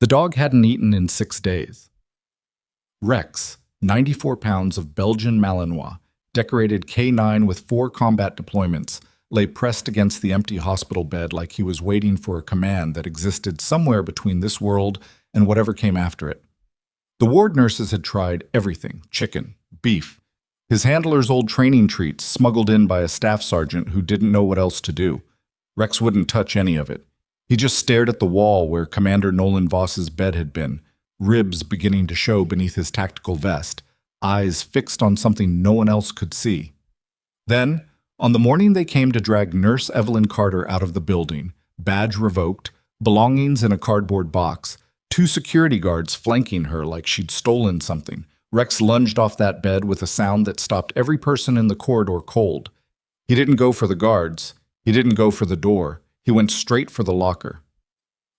The dog hadn't eaten in 6 days. Rex, 94 pounds of Belgian Malinois, decorated K9 with 4 combat deployments, lay pressed against the empty hospital bed like he was waiting for a command that existed somewhere between this world and whatever came after it. The ward nurses had tried everything: chicken, beef, his handler's old training treats smuggled in by a staff sergeant who didn't know what else to do. Rex wouldn't touch any of it. He just stared at the wall where Commander Nolan Voss's bed had been, ribs beginning to show beneath his tactical vest, eyes fixed on something no one else could see. Then, on the morning they came to drag Nurse Evelyn Carter out of the building, badge revoked, belongings in a cardboard box, 2 security guards flanking her like she'd stolen something, Rex lunged off that bed with a sound that stopped every person in the corridor cold. He didn't go for the guards. He didn't go for the door. He went straight for the locker.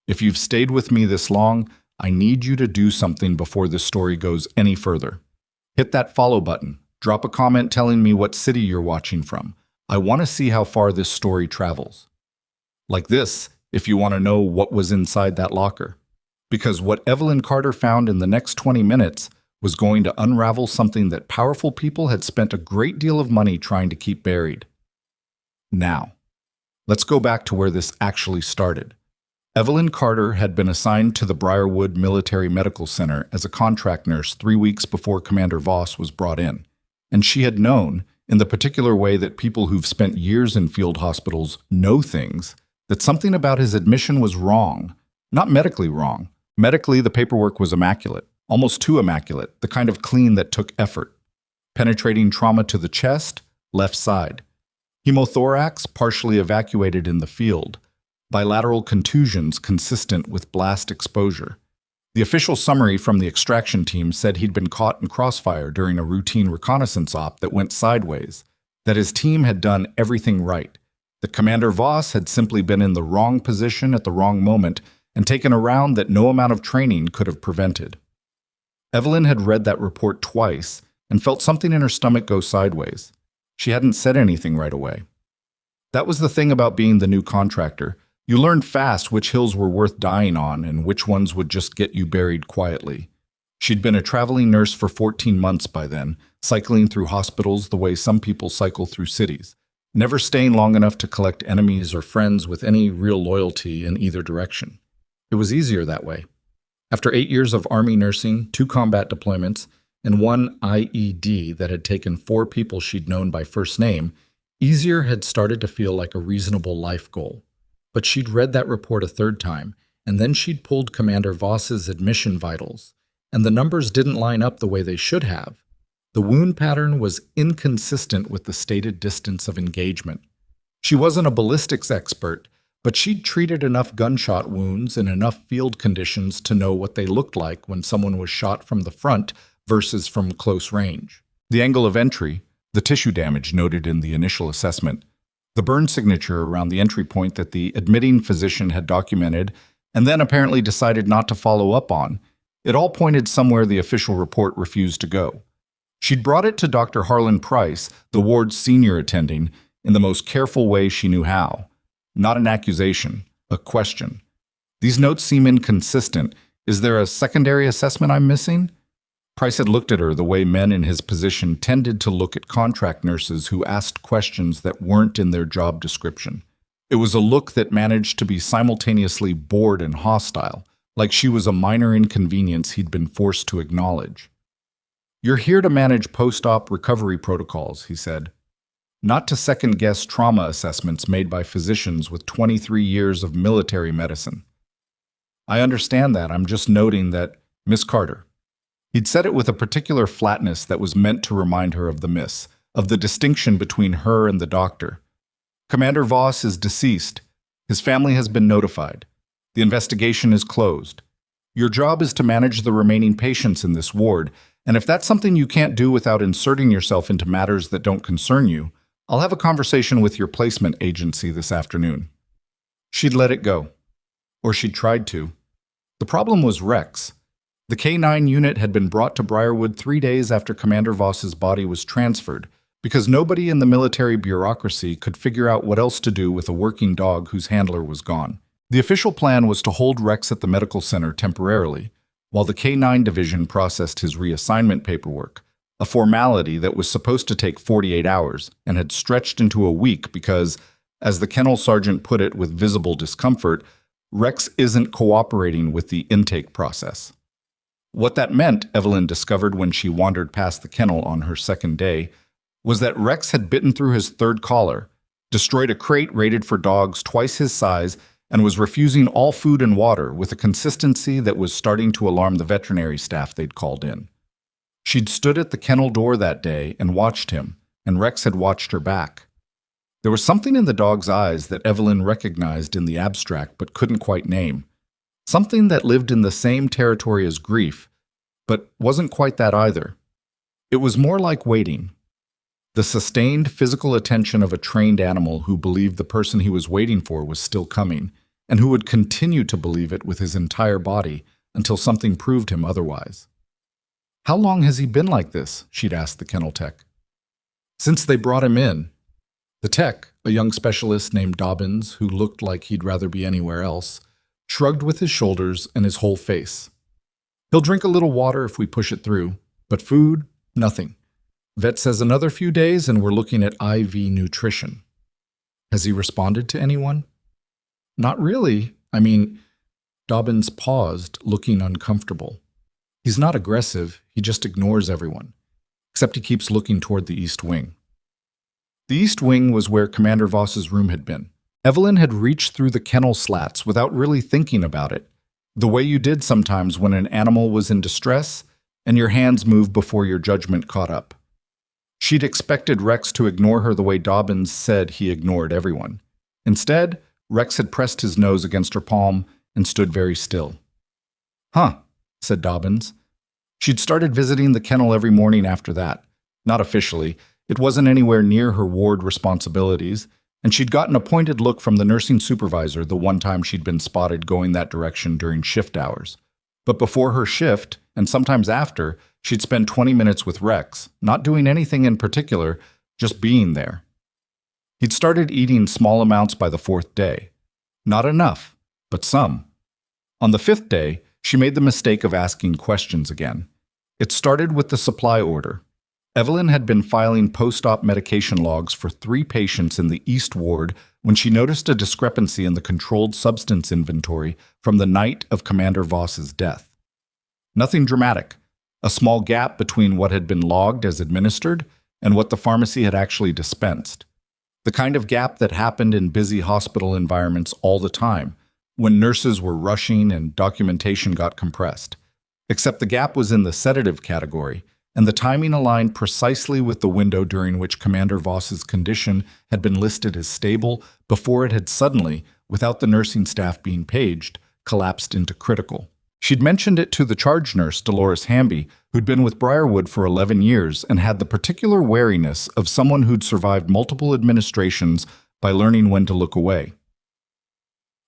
If you've stayed with me this long, I need you to do something before this story goes any further. Hit that follow button. Drop a comment telling me what city you're watching from. I want to see how far this story travels. Like this, if you want to know what was inside that locker. Because what Evelyn Carter found in the next 20 minutes was going to unravel something that powerful people had spent a great deal of money trying to keep buried. Now, let's go back to where this actually started. Evelyn Carter had been assigned to the Briarwood Military Medical Center as a contract nurse 3 weeks before Commander Voss was brought in, and she had known, in the particular way that people who've spent years in field hospitals know things, that something about his admission was wrong. Not medically wrong. Medically, the paperwork was immaculate, almost too immaculate, the kind of clean that took effort. Penetrating trauma to the chest, left side. Hemothorax, partially evacuated in the field. Bilateral contusions consistent with blast exposure. The official summary from the extraction team said he'd been caught in crossfire during a routine reconnaissance op that went sideways, that his team had done everything right, that Commander Voss had simply been in the wrong position at the wrong moment and taken a round that no amount of training could have prevented. Evelyn had read that report twice and felt something in her stomach go sideways. She hadn't said anything right away. That was the thing about being the new contractor. You learned fast which hills were worth dying on and which ones would just get you buried quietly. She'd been a traveling nurse for 14 months by then, cycling through hospitals the way some people cycle through cities, never staying long enough to collect enemies or friends with any real loyalty in either direction. It was easier that way. After 8 years of Army nursing, 2 combat deployments, and 1 IED that had taken 4 people she'd known by first name, easier had started to feel like a reasonable life goal. But she'd read that report a 3rd time, and then she'd pulled Commander Voss's admission vitals, and the numbers didn't line up the way they should have. The wound pattern was inconsistent with the stated distance of engagement. She wasn't a ballistics expert, but she'd treated enough gunshot wounds in enough field conditions to know what they looked like when someone was shot from the front versus from close range. The angle of entry, the tissue damage noted in the initial assessment, the burn signature around the entry point that the admitting physician had documented and then apparently decided not to follow up on, it all pointed somewhere the official report refused to go. She'd brought it to Dr. Harlan Price, the ward's senior attending, in the most careful way she knew how. Not an accusation, a question. These notes seem inconsistent. Is there a secondary assessment I'm missing? Price had looked at her the way men in his position tended to look at contract nurses who asked questions that weren't in their job description. It was a look that managed to be simultaneously bored and hostile, like she was a minor inconvenience he'd been forced to acknowledge. "You're here to manage post-op recovery protocols," he said. "Not to second-guess trauma assessments made by physicians with 23 years of military medicine." "I understand that. I'm just noting that, Miss Carter." He'd said it with a particular flatness that was meant to remind her of the miss, of the distinction between her and the doctor. "Commander Voss is deceased. His family has been notified. The investigation is closed. Your job is to manage the remaining patients in this ward, and if that's something you can't do without inserting yourself into matters that don't concern you, I'll have a conversation with your placement agency this afternoon." She'd let it go. Or she'd tried to. The problem was Rex. The K9 unit had been brought to Briarwood 3 days after Commander Voss's body was transferred, because nobody in the military bureaucracy could figure out what else to do with a working dog whose handler was gone. The official plan was to hold Rex at the medical center temporarily, while the K-9 division processed his reassignment paperwork, a formality that was supposed to take 48 hours and had stretched into a week because, as the kennel sergeant put it with visible discomfort, Rex isn't cooperating with the intake process. What that meant, Evelyn discovered when she wandered past the kennel on her second day, was that Rex had bitten through his third collar, destroyed a crate rated for dogs twice his size, and was refusing all food and water with a consistency that was starting to alarm the veterinary staff they'd called in. She'd stood at the kennel door that day and watched him, and Rex had watched her back. There was something in the dog's eyes that Evelyn recognized in the abstract but couldn't quite name. Something that lived in the same territory as grief, but wasn't quite that either. It was more like waiting. The sustained physical attention of a trained animal who believed the person he was waiting for was still coming, and who would continue to believe it with his entire body until something proved him otherwise. "How long has he been like this?" she'd asked the kennel tech. "Since they brought him in." The tech, a young specialist named Dobbins, who looked like he'd rather be anywhere else, shrugged with his shoulders and his whole face. "He'll drink a little water if we push it through, but food, nothing. Vet says another few days and we're looking at IV nutrition." "Has he responded to anyone?" "Not really. Dobbins paused, looking uncomfortable. "He's not aggressive, he just ignores everyone. Except he keeps looking toward the East Wing." The East Wing was where Commander Voss's room had been. Evelyn had reached through the kennel slats without really thinking about it, the way you did sometimes when an animal was in distress and your hands moved before your judgment caught up. She'd expected Rex to ignore her the way Dobbins said he ignored everyone. Instead, Rex had pressed his nose against her palm and stood very still. "Huh," said Dobbins. She'd started visiting the kennel every morning after that. Not officially. It wasn't anywhere near her ward responsibilities, and she'd gotten a pointed look from the nursing supervisor the one time she'd been spotted going that direction during shift hours. But before her shift, and sometimes after, she'd spend 20 minutes with Rex, not doing anything in particular, just being there. He'd started eating small amounts by the fourth day. Not enough, but some. On the fifth day, she made the mistake of asking questions again. It started with the supply order. Evelyn had been filing post-op medication logs for 3 patients in the East Ward when she noticed a discrepancy in the controlled substance inventory from the night of Commander Voss's death. Nothing dramatic, a small gap between what had been logged as administered and what the pharmacy had actually dispensed. The kind of gap that happened in busy hospital environments all the time, when nurses were rushing and documentation got compressed. Except the gap was in the sedative category, and the timing aligned precisely with the window during which Commander Voss's condition had been listed as stable before it had suddenly, without the nursing staff being paged, collapsed into critical. She'd mentioned it to the charge nurse, Dolores Hamby, who'd been with Briarwood for 11 years and had the particular wariness of someone who'd survived multiple administrations by learning when to look away.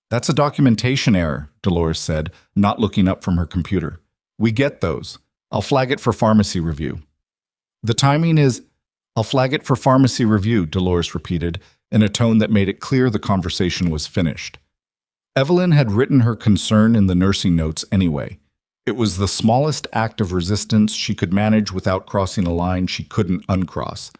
"That's a documentation error," Dolores said, not looking up from her computer. "We get those. I'll flag it for pharmacy review." "The timing is—" "I'll flag it for pharmacy review," Dolores repeated, in a tone that made it clear the conversation was finished. Evelyn had written her concern in the nursing notes anyway. It was the smallest act of resistance she could manage without crossing a line she couldn't uncross.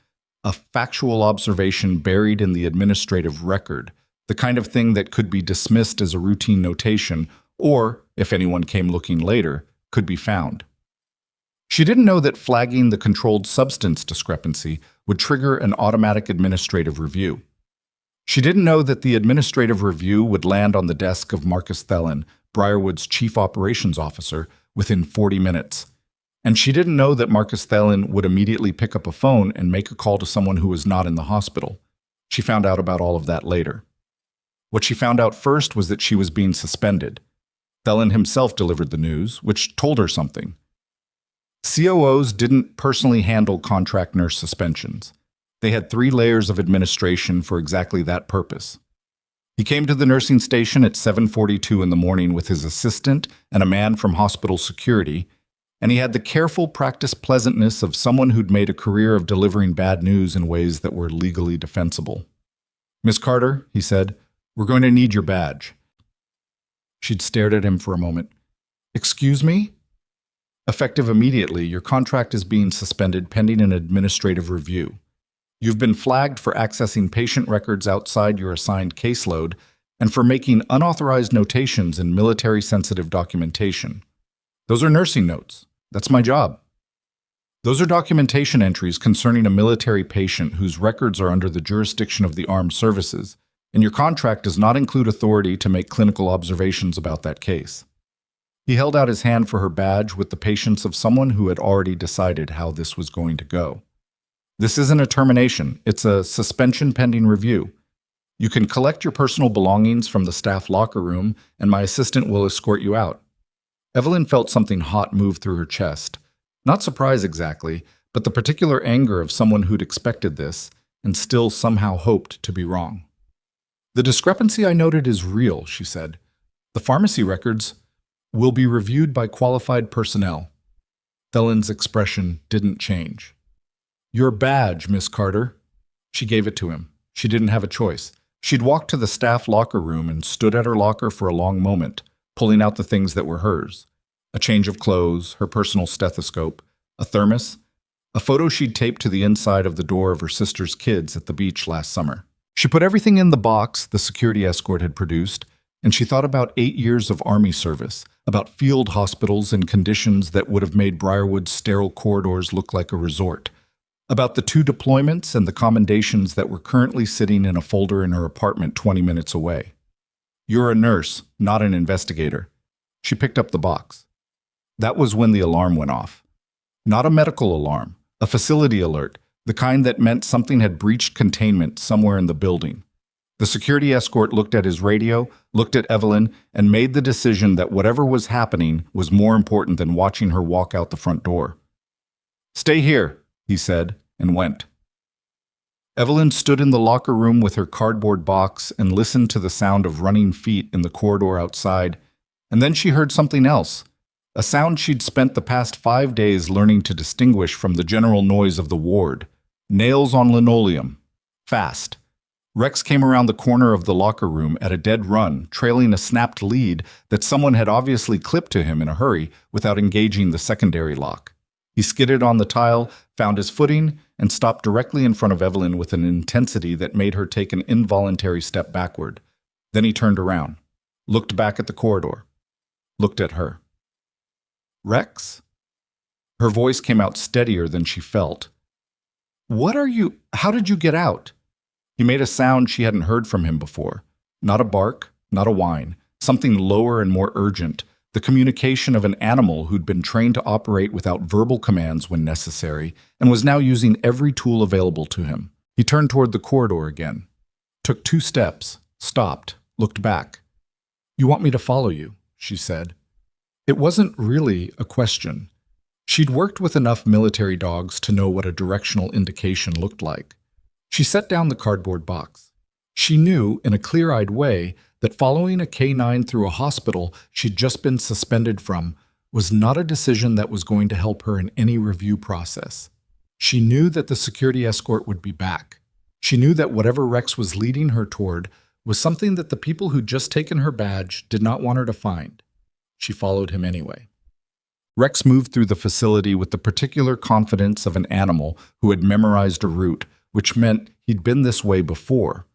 A factual observation buried in the administrative record, the kind of thing that could be dismissed as a routine notation, or, if anyone came looking later, could be found. She didn't know that flagging the controlled substance discrepancy would trigger an automatic administrative review. She didn't know that the administrative review would land on the desk of Marcus Thelen, Briarwood's chief operations officer, within 40 minutes. And she didn't know that Marcus Thelen would immediately pick up a phone and make a call to someone who was not in the hospital. She found out about all of that later. What she found out first was that she was being suspended. Thelen himself delivered the news, which told her something. COOs didn't personally handle contract nurse suspensions. They had 3 layers of administration for exactly that purpose. He came to the nursing station at 7:42 in the morning with his assistant and a man from hospital security, and he had the careful practiced pleasantness of someone who'd made a career of delivering bad news in ways that were legally defensible. "Miss Carter," he said, "we're going to need your badge." She'd stared at him for a moment. Excuse me? Effective immediately, your contract is being suspended pending an administrative review. You've been flagged for accessing patient records outside your assigned caseload and for making unauthorized notations in military-sensitive documentation. Those are nursing notes. That's my job. Those are documentation entries concerning a military patient whose records are under the jurisdiction of the armed services, and your contract does not include authority to make clinical observations about that case. He held out his hand for her badge with the patience of someone who had already decided how this was going to go. This isn't a termination, it's a suspension pending review. You can collect your personal belongings from the staff locker room, and my assistant will escort you out. Evelyn felt something hot move through her chest. Not surprise exactly, but the particular anger of someone who'd expected this and still somehow hoped to be wrong. The discrepancy I noted is real, she said. The pharmacy records will be reviewed by qualified personnel. Thelen's expression didn't change. Your badge, Miss Carter. She gave it to him. She didn't have a choice. She'd walked to the staff locker room and stood at her locker for a long moment, pulling out the things that were hers. A change of clothes, her personal stethoscope, a thermos, a photo she'd taped to the inside of the door of her sister's kids at the beach last summer. She put everything in the box the security escort had produced, and she thought about 8 years of Army service, about field hospitals in conditions that would have made Briarwood's sterile corridors look like a resort, about the 2 deployments and the commendations that were currently sitting in a folder in her apartment 20 minutes away. You're a nurse, not an investigator. She picked up the box. That was when the alarm went off. Not a medical alarm, a facility alert, the kind that meant something had breached containment somewhere in the building. The security escort looked at his radio, looked at Evelyn, and made the decision that whatever was happening was more important than watching her walk out the front door. Stay here, he said, and went. Evelyn stood in the locker room with her cardboard box and listened to the sound of running feet in the corridor outside, and then she heard something else, a sound she'd spent the past 5 days learning to distinguish from the general noise of the ward. Nails on linoleum. Fast. Rex came around the corner of the locker room at a dead run, trailing a snapped lead that someone had obviously clipped to him in a hurry without engaging the secondary lock. He skidded on the tile, found his footing, and stopped directly in front of Evelyn with an intensity that made her take an involuntary step backward. Then he turned around, looked back at the corridor, looked at her. Rex? Her voice came out steadier than she felt. How did you get out? He made a sound she hadn't heard from him before. Not a bark, not a whine, something lower and more urgent, the communication of an animal who'd been trained to operate without verbal commands when necessary and was now using every tool available to him. He turned toward the corridor again, took 2 steps, stopped, looked back. You want me to follow you, she said. It wasn't really a question. She'd worked with enough military dogs to know what a directional indication looked like. She set down the cardboard box. She knew, in a clear-eyed way, that following a K-9 through a hospital she'd just been suspended from was not a decision that was going to help her in any review process. She knew that the security escort would be back. She knew that whatever Rex was leading her toward was something that the people who'd just taken her badge did not want her to find. She followed him anyway. Rex moved through the facility with the particular confidence of an animal who had memorized a route, which meant he'd been this way before,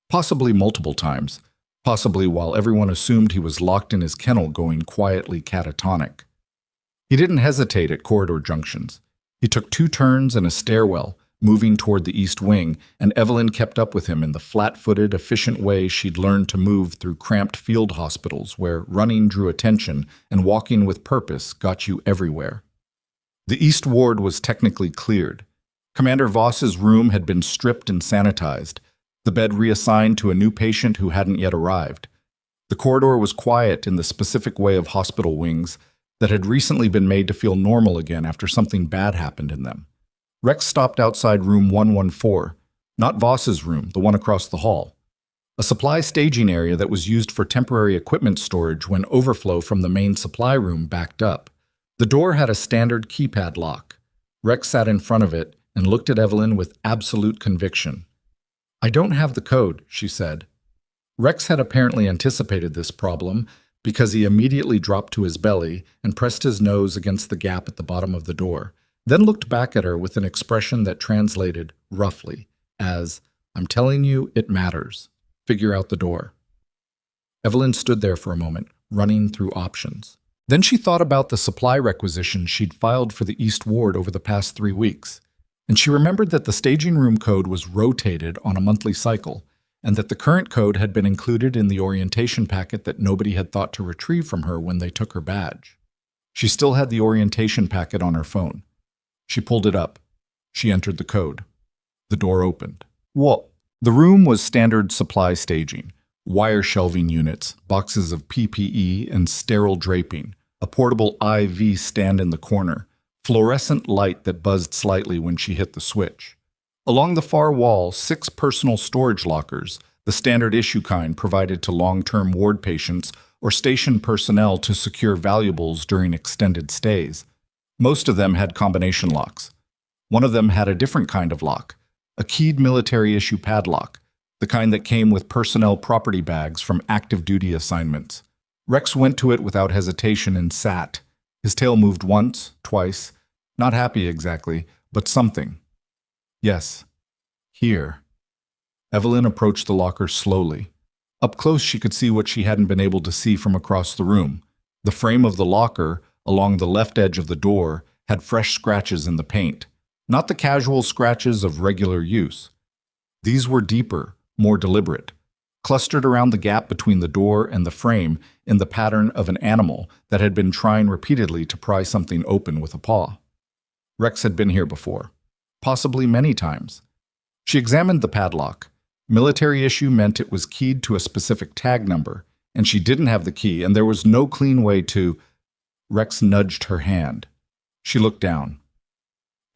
possibly multiple times, possibly while everyone assumed he was locked in his kennel going quietly catatonic. He didn't hesitate at corridor junctions. He took 2 turns and a stairwell, moving toward the east wing, and Evelyn kept up with him in the flat-footed, efficient way she'd learned to move through cramped field hospitals where running drew attention and walking with purpose got you everywhere. The east ward was technically cleared. Commander Voss's room had been stripped and sanitized, the bed reassigned to a new patient who hadn't yet arrived. The corridor was quiet in the specific way of hospital wings that had recently been made to feel normal again after something bad happened in them. Rex stopped outside room 114, not Voss's room, the one across the hall. A supply staging area that was used for temporary equipment storage when overflow from the main supply room backed up. The door had a standard keypad lock. Rex sat in front of it and looked at Evelyn with absolute conviction. I don't have the code, she said. Rex had apparently anticipated this problem, because he immediately dropped to his belly and pressed his nose against the gap at the bottom of the door, then looked back at her with an expression that translated, roughly, as, "I'm telling you, it matters. Figure out the door." Evelyn stood there for a moment, running through options. Then she thought about the supply requisition she'd filed for the East Ward over the past 3 weeks, and she remembered that the staging room code was rotated on a monthly cycle, and that the current code had been included in the orientation packet that nobody had thought to retrieve from her when they took her badge. She still had the orientation packet on her phone. She pulled it up. She entered the code. The door opened. Whoa! The room was standard supply staging. Wire shelving units, boxes of PPE and sterile draping, a portable IV stand in the corner, fluorescent light that buzzed slightly when she hit the switch. Along the far wall, 6 personal storage lockers, the standard issue kind provided to long-term ward patients or station personnel to secure valuables during extended stays. Most of them had combination locks. One of them had a different kind of lock, a keyed military-issue padlock, the kind that came with personnel property bags from active duty assignments. Rex went to it without hesitation and sat. His tail moved once, twice, not happy exactly, but something. Yes, here. Evelyn approached the locker slowly. Up close she could see what she hadn't been able to see from across the room. The frame of the locker, along the left edge of the door, had fresh scratches in the paint, not the casual scratches of regular use. These were deeper, more deliberate, clustered around the gap between the door and the frame in the pattern of an animal that had been trying repeatedly to pry something open with a paw. Rex had been here before, possibly many times. She examined the padlock. Military issue meant it was keyed to a specific tag number, and she didn't have the key, and there was no clean way to... Rex nudged her hand. She looked down.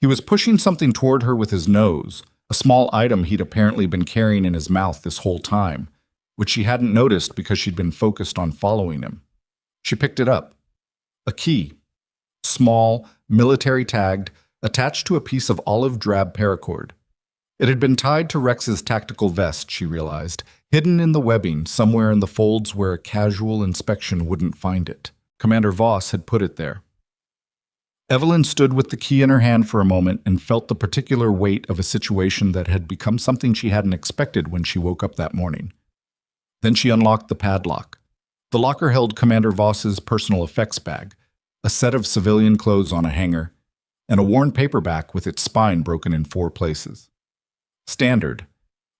He was pushing something toward her with his nose, a small item he'd apparently been carrying in his mouth this whole time, which she hadn't noticed because she'd been focused on following him. She picked it up. A key. Small, military-tagged, attached to a piece of olive drab paracord. It had been tied to Rex's tactical vest, she realized, hidden in the webbing somewhere in the folds where a casual inspection wouldn't find it. Commander Voss had put it there. Evelyn stood with the key in her hand for a moment and felt the particular weight of a situation that had become something she hadn't expected when she woke up that morning. Then she unlocked the padlock. The locker held Commander Voss's personal effects bag, a set of civilian clothes on a hanger, and a worn paperback with its spine broken in 4 places. Standard,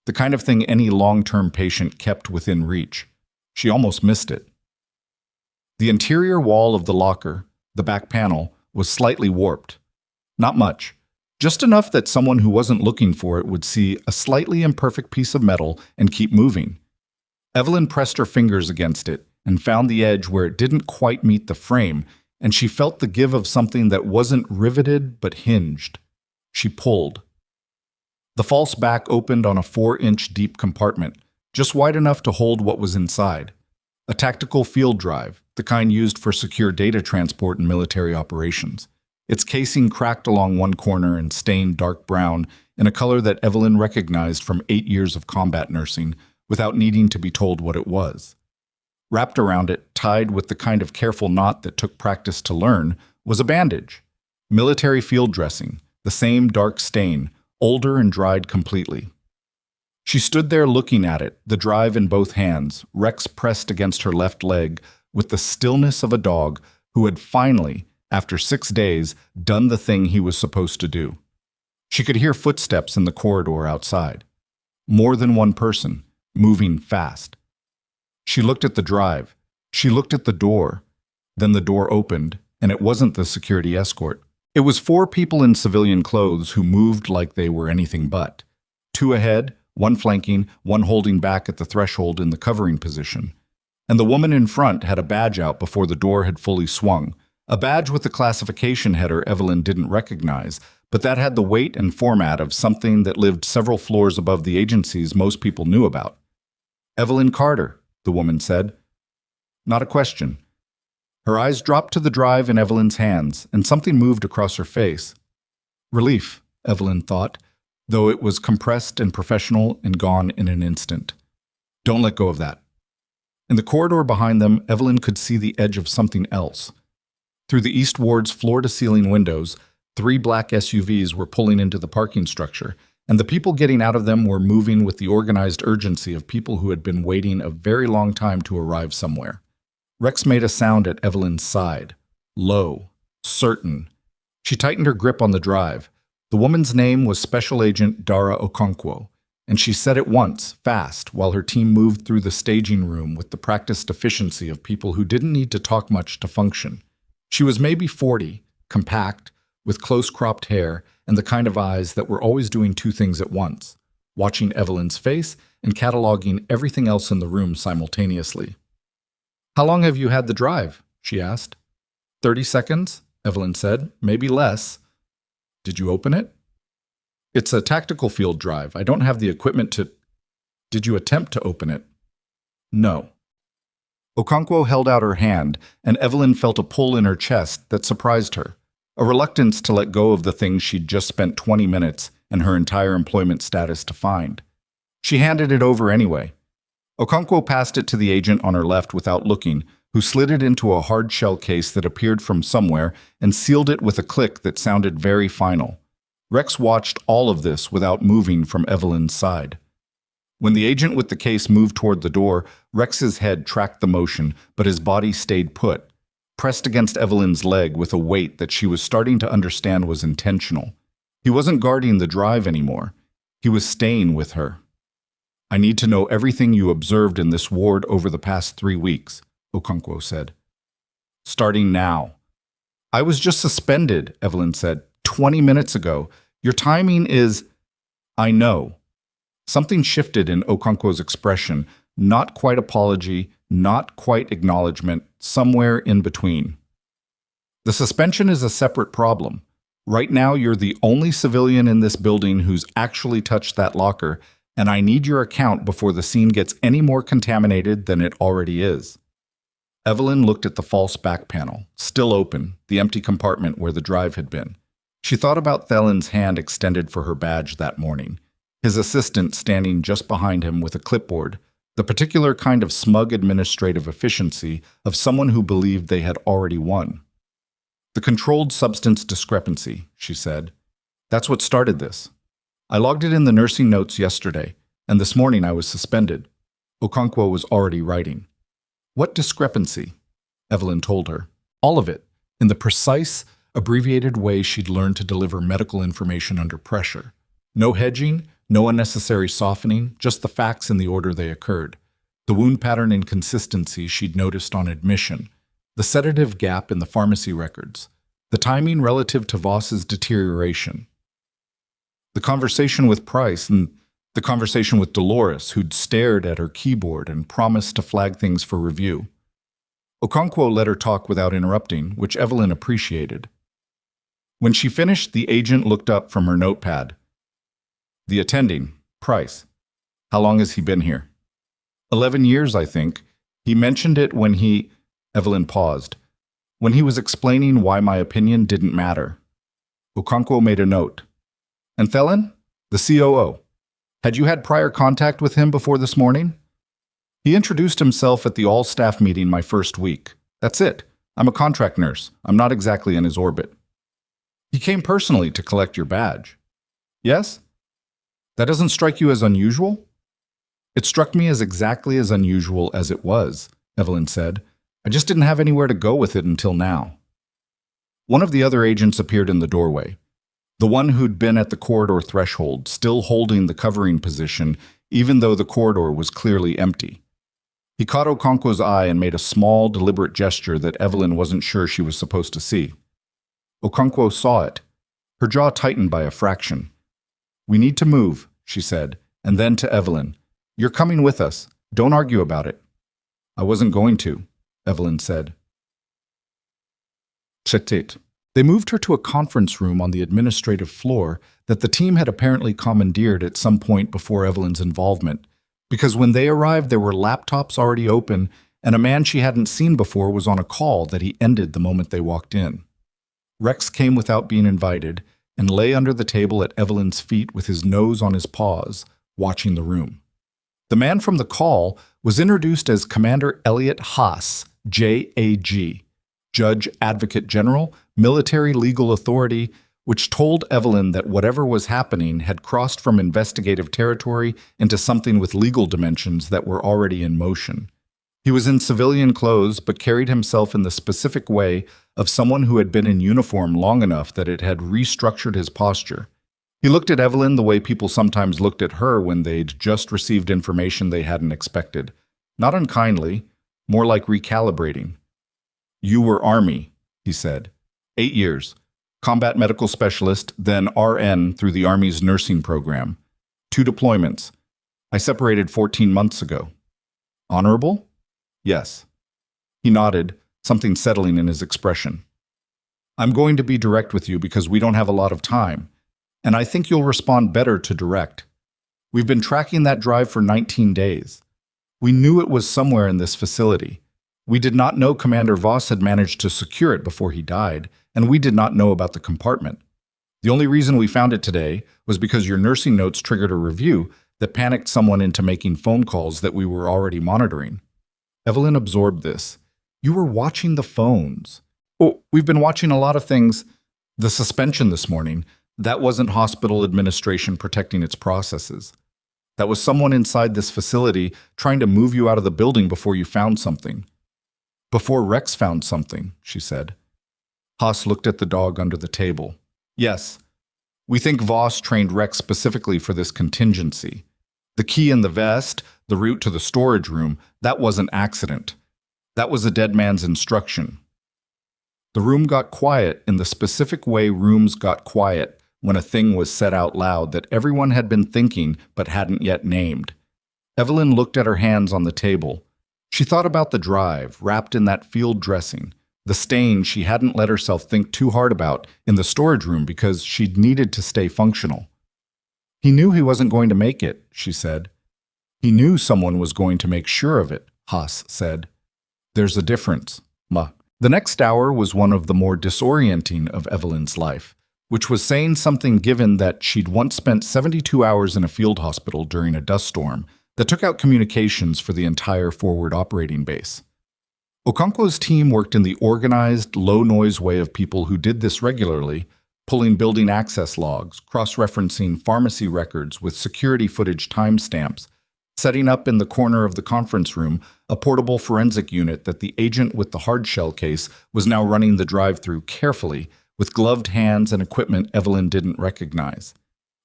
the kind of thing any long-term patient kept within reach. She almost missed it. The interior wall of the locker, the back panel, was slightly warped. Not much, just enough that someone who wasn't looking for it would see a slightly imperfect piece of metal and keep moving. Evelyn pressed her fingers against it and found the edge where it didn't quite meet the frame, and she felt the give of something that wasn't riveted but hinged. She pulled. The false back opened on a 4-inch deep compartment, just wide enough to hold what was inside. A tactical field drive, the kind used for secure data transport in military operations. Its casing cracked along one corner and stained dark brown in a color that Evelyn recognized from 8 years of combat nursing without needing to be told what it was. Wrapped around it, tied with the kind of careful knot that took practice to learn, was a bandage. Military field dressing, the same dark stain, older and dried completely. She stood there looking at it, the drive in both hands, Rex pressed against her left leg, with the stillness of a dog who had finally, after 6 days, done the thing he was supposed to do. She could hear footsteps in the corridor outside. More than one person, moving fast. She looked at the drive. She looked at the door. Then the door opened, and it wasn't the security escort. It was 4 people in civilian clothes who moved like they were anything but. 2 ahead, 1 flanking, 1 holding back at the threshold in the covering position. And the woman in front had a badge out before the door had fully swung, a badge with a classification header Evelyn didn't recognize, but that had the weight and format of something that lived several floors above the agencies most people knew about. "Evelyn Carter," the woman said. Not a question. Her eyes dropped to the drive in Evelyn's hands, and something moved across her face. Relief, Evelyn thought, though it was compressed and professional and gone in an instant. "Don't let go of that." In the corridor behind them, Evelyn could see the edge of something else. Through the east ward's floor-to-ceiling windows, 3 black SUVs were pulling into the parking structure, and the people getting out of them were moving with the organized urgency of people who had been waiting a very long time to arrive somewhere. Rex made a sound at Evelyn's side. Low. Certain. She tightened her grip on the drive. The woman's name was Special Agent Dara Okonkwo, and she said it once, fast, while her team moved through the staging room with the practiced efficiency of people who didn't need to talk much to function. She was maybe 40, compact, with close-cropped hair and the kind of eyes that were always doing 2 things at once, watching Evelyn's face and cataloging everything else in the room simultaneously. "How long have you had the drive?" she asked. 30 seconds, Evelyn said, maybe less. "Did you open it?" "It's a tactical field drive. I don't have the equipment to—" "Did you attempt to open it?" "No." Okonkwo held out her hand, and Evelyn felt a pull in her chest that surprised her, a reluctance to let go of the thing she'd just spent 20 minutes and her entire employment status to find. She handed it over anyway. Okonkwo passed it to the agent on her left without looking, who slid it into a hard-shell case that appeared from somewhere and sealed it with a click that sounded very final. Rex watched all of this without moving from Evelyn's side. When the agent with the case moved toward the door, Rex's head tracked the motion, but his body stayed put, pressed against Evelyn's leg with a weight that she was starting to understand was intentional. He wasn't guarding the drive anymore. He was staying with her. "I need to know everything you observed in this ward over the past 3 weeks, Okonkwo said. "Starting now." "I was just suspended," Evelyn said, 20 minutes ago. "Your timing is—" "I know." Something shifted in Okonkwo's expression, not quite apology, not quite acknowledgement, somewhere in between. "The suspension is a separate problem. Right now you're the only civilian in this building who's actually touched that locker, and I need your account before the scene gets any more contaminated than it already is." Evelyn looked at the false back panel, still open, the empty compartment where the drive had been. She thought about Thelen's hand extended for her badge that morning, his assistant standing just behind him with a clipboard, the particular kind of smug administrative efficiency of someone who believed they had already won. "The controlled substance discrepancy," she said. "That's what started this. I logged it in the nursing notes yesterday, and this morning I was suspended." Okonkwo was already writing. "What discrepancy?" Evelyn told her. All of it, in the precise, abbreviated way she'd learned to deliver medical information under pressure. No hedging, no unnecessary softening, just the facts in the order they occurred. The wound pattern inconsistency she'd noticed on admission, the sedative gap in the pharmacy records, the timing relative to Voss's deterioration, the conversation with Price, and the conversation with Dolores, who'd stared at her keyboard and promised to flag things for review. Okonkwo let her talk without interrupting, which Evelyn appreciated. When she finished, the agent looked up from her notepad. "The attending, Price. How long has he been here?" 11 years, I think. He mentioned it when he—" Evelyn paused. "When he was explaining why my opinion didn't matter." Okonkwo made a note. "And Thelen? The COO. Had you had prior contact with him before this morning?" "He introduced himself at the all-staff meeting my first week. That's it. I'm a contract nurse. I'm not exactly in his orbit." "He came personally to collect your badge." "Yes? That doesn't strike you as unusual?" "It struck me as exactly as unusual as it was," Evelyn said. "I just didn't have anywhere to go with it until now." One of the other agents appeared in the doorway. The one who'd been at the corridor threshold, still holding the covering position, even though the corridor was clearly empty. He caught Okonkwo's eye and made a small, deliberate gesture that Evelyn wasn't sure she was supposed to see. Okonkwo saw it. Her jaw tightened by a fraction. "We need to move," she said, and then to Evelyn. "You're coming with us. Don't argue about it." "I wasn't going to," Evelyn said. Chetit. They moved her to a conference room on the administrative floor that the team had apparently commandeered at some point before Evelyn's involvement, because when they arrived there were laptops already open and a man she hadn't seen before was on a call that he ended the moment they walked in. Rex came without being invited and lay under the table at Evelyn's feet with his nose on his paws, watching the room. The man from the call was introduced as Commander Elliot Haas, JAG, Judge Advocate General, Military Legal Authority, which told Evelyn that whatever was happening had crossed from investigative territory into something with legal dimensions that were already in motion. He was in civilian clothes, but carried himself in the specific way of someone who had been in uniform long enough that it had restructured his posture. He looked at Evelyn the way people sometimes looked at her when they'd just received information they hadn't expected. Not unkindly, more like recalibrating. "You were Army," he said. 8 years. Combat medical specialist, then RN through the Army's nursing program. 2 deployments. I separated 14 months ago. Honorable? Yes. He nodded, something settling in his expression. "I'm going to be direct with you because we don't have a lot of time, and I think you'll respond better to direct. We've been tracking that drive for 19 days. We knew it was somewhere in this facility. We did not know Commander Voss had managed to secure it before he died, and we did not know about the compartment. The only reason we found it today was because your nursing notes triggered a review that panicked someone into making phone calls that we were already monitoring." Evelyn absorbed this. "You were watching the phones." "Oh, we've been watching a lot of things. The suspension this morning, that wasn't hospital administration protecting its processes. That was someone inside this facility trying to move you out of the building before you found something." "Before Rex found something," she said. Haas looked at the dog under the table. "Yes, we think Voss trained Rex specifically for this contingency. The key in the vest, the route to the storage room, that wasn't accident. That was a dead man's instruction." The room got quiet in the specific way rooms got quiet when a thing was said out loud that everyone had been thinking but hadn't yet named. Evelyn looked at her hands on the table. She thought about the drive, wrapped in that field dressing, the stain she hadn't let herself think too hard about in the storage room because she'd needed to stay functional. "He knew he wasn't going to make it," she said. "He knew someone was going to make sure of it," Haas said. "There's a difference, Ma." The next hour was one of the more disorienting of Evelyn's life, which was saying something given that she'd once spent 72 hours in a field hospital during a dust storm that took out communications for the entire forward operating base. Okonkwo's team worked in the organized, low-noise way of people who did this regularly, pulling building access logs, cross-referencing pharmacy records with security footage timestamps, setting up in the corner of the conference room a portable forensic unit that the agent with the hard-shell case was now running the drive-through carefully, with gloved hands and equipment Evelyn didn't recognize.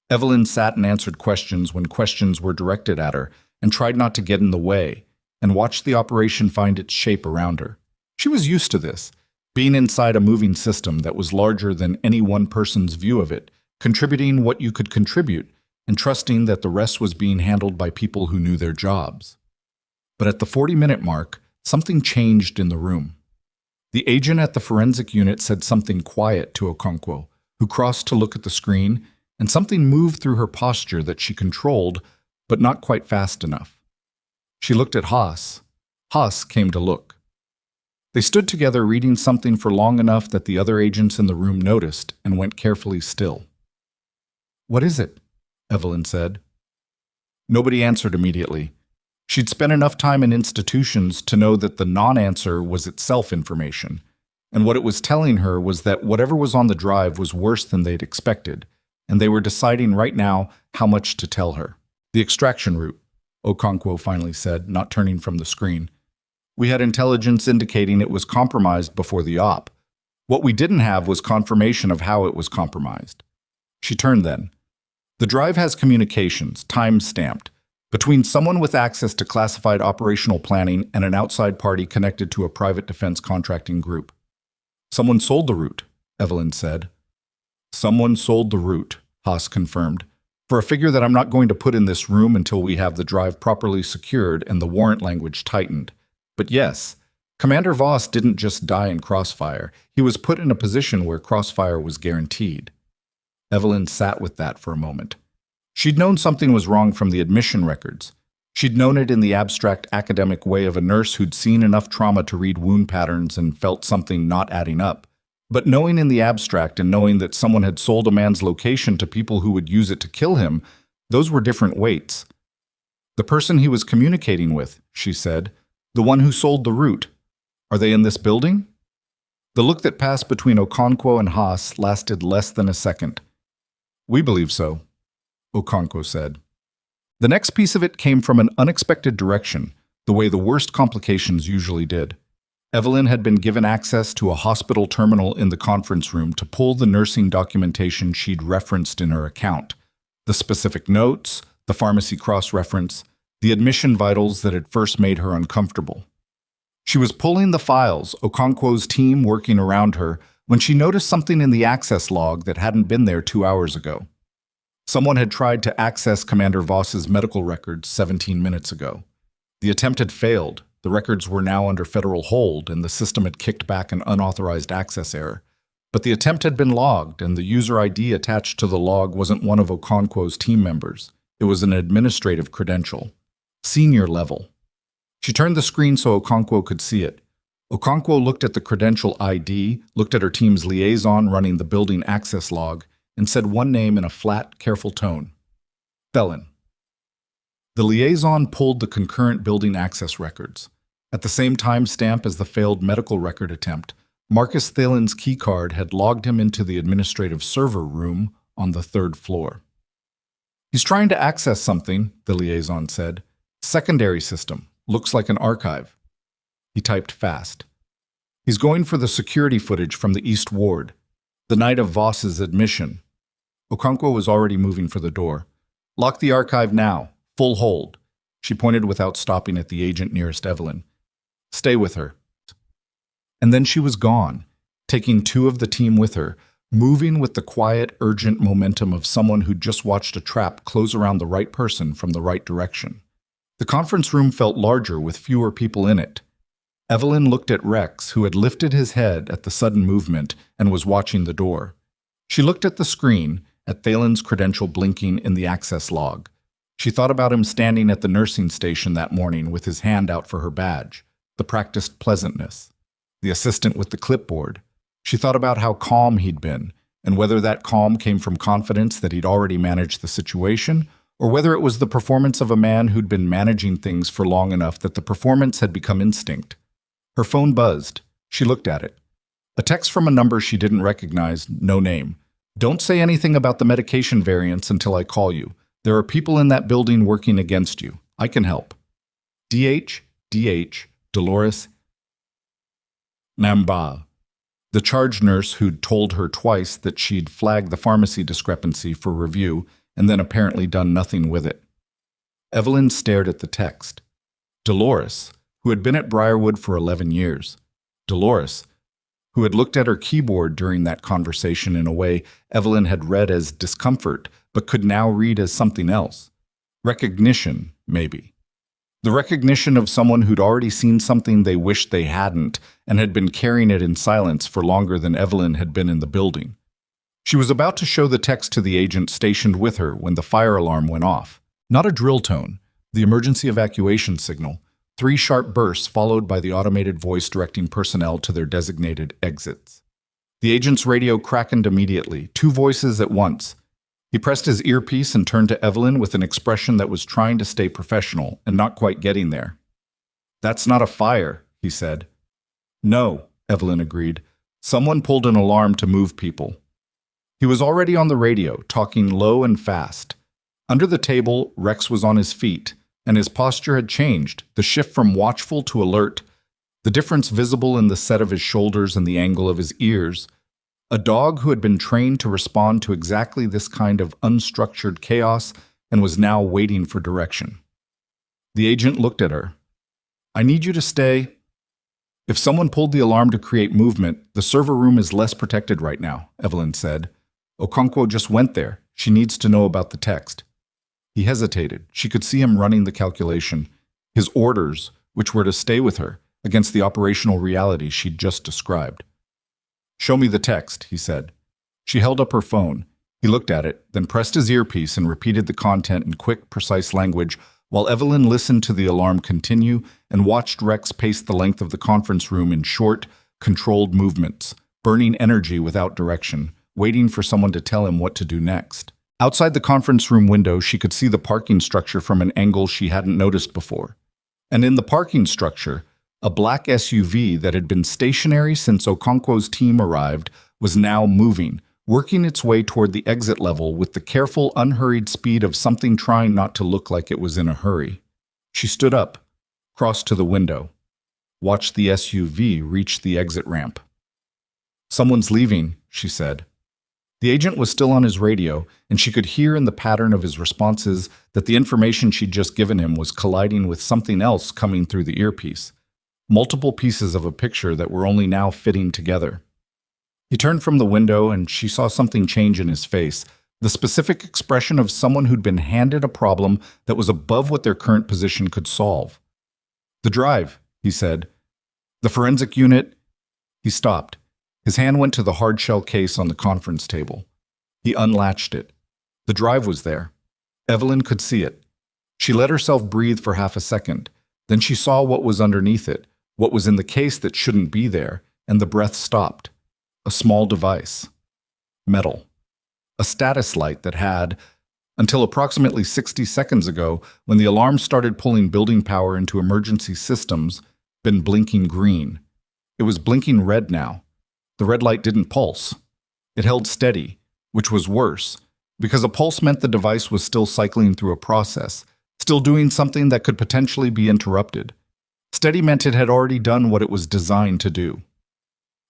Evelyn sat and answered questions when questions were directed at her, and tried not to get in the way, and watched the operation find its shape around her. She was used to this, being inside a moving system that was larger than any one person's view of it, contributing what you could contribute, and trusting that the rest was being handled by people who knew their jobs. But at the 40-minute mark, something changed in the room. The agent at the forensic unit said something quiet to Okonkwo, who crossed to look at the screen, and something moved through her posture that she controlled, but not quite fast enough. She looked at Haas. Haas came to look. They stood together reading something for long enough that the other agents in the room noticed and went carefully still. "What is it?" Evelyn said. Nobody answered immediately. She'd spent enough time in institutions to know that the non-answer was itself information, and what it was telling her was that whatever was on the drive was worse than they'd expected, and they were deciding right now how much to tell her. "The extraction route," Okonkwo finally said, not turning from the screen. "We had intelligence indicating it was compromised before the op. What we didn't have was confirmation of how it was compromised." She turned then. "The drive has communications, time-stamped, between someone with access to classified operational planning and an outside party connected to a private defense contracting group." "Someone sold the route," Evelyn said. "Someone sold the route," Haas confirmed, "for a figure that I'm not going to put in this room until we have the drive properly secured and the warrant language tightened. But yes, Commander Voss didn't just die in Crossfire. He was put in a position where Crossfire was guaranteed." Evelyn sat with that for a moment. She'd known something was wrong from the admission records. She'd known it in the abstract academic way of a nurse who'd seen enough trauma to read wound patterns and felt something not adding up. But knowing in the abstract and knowing that someone had sold a man's location to people who would use it to kill him, those were different weights. The person he was communicating with, she said. The one who sold the route. Are they in this building? The look that passed between Okonkwo and Haas lasted less than a second. We believe so, Okonkwo said. The next piece of it came from an unexpected direction, the way the worst complications usually did. Evelyn had been given access to a hospital terminal in the conference room to pull the nursing documentation she'd referenced in her account. The specific notes, the pharmacy cross-reference, the admission vitals that had first made her uncomfortable. She was pulling the files, Okonkwo's team working around her, when she noticed something in the access log that hadn't been there 2 hours ago. Someone had tried to access Commander Voss's medical records 17 minutes ago. The attempt had failed. The records were now under federal hold, and the system had kicked back an unauthorized access error. But the attempt had been logged, and the user ID attached to the log wasn't one of Okonkwo's team members. It was an administrative credential. Senior level. She turned the screen so Okonkwo could see it. Okonkwo looked at the credential ID, looked at her team's liaison running the building access log, and said one name in a flat, careful tone. Felon. The liaison pulled the concurrent building access records. At the same timestamp as the failed medical record attempt, Marcus Thalen's keycard had logged him into the administrative server room on the 3rd floor. He's trying to access something, the liaison said. Secondary system. Looks like an archive. He typed fast. He's going for the security footage from the East Ward, the night of Voss's admission. Okonkwo was already moving for the door. Lock the archive now. Full hold. She pointed without stopping at the agent nearest Evelyn. Stay with her. And then she was gone, taking 2 of the team with her, moving with the quiet, urgent momentum of someone who'd just watched a trap close around the right person from the right direction. The conference room felt larger with fewer people in it. Evelyn looked at Rex, who had lifted his head at the sudden movement and was watching the door. She looked at the screen, at Thalen's credential blinking in the access log. She thought about him standing at the nursing station that morning with his hand out for her badge, the practiced pleasantness. The assistant with the clipboard. She thought about how calm he'd been, and whether that calm came from confidence that he'd already managed the situation, or whether it was the performance of a man who'd been managing things for long enough that the performance had become instinct. Her phone buzzed. She looked at it. A text from a number she didn't recognize, no name. Don't say anything about the medication variants until I call you. There are people in that building working against you. I can help. DH, Dolores Namba, the charge nurse who'd told her twice that she'd flagged the pharmacy discrepancy for review and then apparently done nothing with it. Evelyn stared at the text. Dolores, who had been at Briarwood for 11 years. Dolores, who had looked at her keyboard during that conversation in a way Evelyn had read as discomfort, but could now read as something else. Recognition, maybe. The recognition of someone who'd already seen something they wished they hadn't and had been carrying it in silence for longer than Evelyn had been in the building. She was about to show the text to the agent stationed with her when the fire alarm went off. Not a drill tone, the emergency evacuation signal, 3 sharp bursts followed by the automated voice directing personnel to their designated exits. The agent's radio crackened immediately, 2 voices at once. He pressed his earpiece and turned to Evelyn with an expression that was trying to stay professional and not quite getting there. That's not a fire, he said. No, Evelyn agreed. Someone pulled an alarm to move people. He was already on the radio, talking low and fast. Under the table, Rex was on his feet, and his posture had changed, the shift from watchful to alert, the difference visible in the set of his shoulders and the angle of his ears. A dog who had been trained to respond to exactly this kind of unstructured chaos and was now waiting for direction. The agent looked at her. I need you to stay. If someone pulled the alarm to create movement, the server room is less protected right now, Evelyn said. Okonkwo just went there. She needs to know about the text. He hesitated. She could see him running the calculation. His orders, which were to stay with her, against the operational reality she'd just described. Show me the text, he said. She held up her phone. He looked at it, then pressed his earpiece and repeated the content in quick, precise language, while Evelyn listened to the alarm continue and watched Rex pace the length of the conference room in short, controlled movements, burning energy without direction, waiting for someone to tell him what to do next. Outside the conference room window, she could see the parking structure from an angle she hadn't noticed before. And in the parking structure, a black SUV that had been stationary since Okonkwo's team arrived was now moving, working its way toward the exit level with the careful, unhurried speed of something trying not to look like it was in a hurry. She stood up, crossed to the window, watched the SUV reach the exit ramp. "Someone's leaving," she said. The agent was still on his radio, and she could hear in the pattern of his responses that the information she'd just given him was colliding with something else coming through the earpiece. Multiple pieces of a picture that were only now fitting together. He turned from the window, and she saw something change in his face, the specific expression of someone who'd been handed a problem that was above what their current position could solve. "The drive," he said. "The forensic unit." He stopped. His hand went to the hard-shell case on the conference table. He unlatched it. The drive was there. Evelyn could see it. She let herself breathe for half a second. Then she saw what was underneath it, what was in the case that shouldn't be there, and the breath stopped. A small device. Metal. A status light that had, until approximately 60 seconds ago, when the alarm started pulling building power into emergency systems, been blinking green. It was blinking red now. The red light didn't pulse. It held steady, which was worse, because a pulse meant the device was still cycling through a process, still doing something that could potentially be interrupted. Steady meant it had already done what it was designed to do.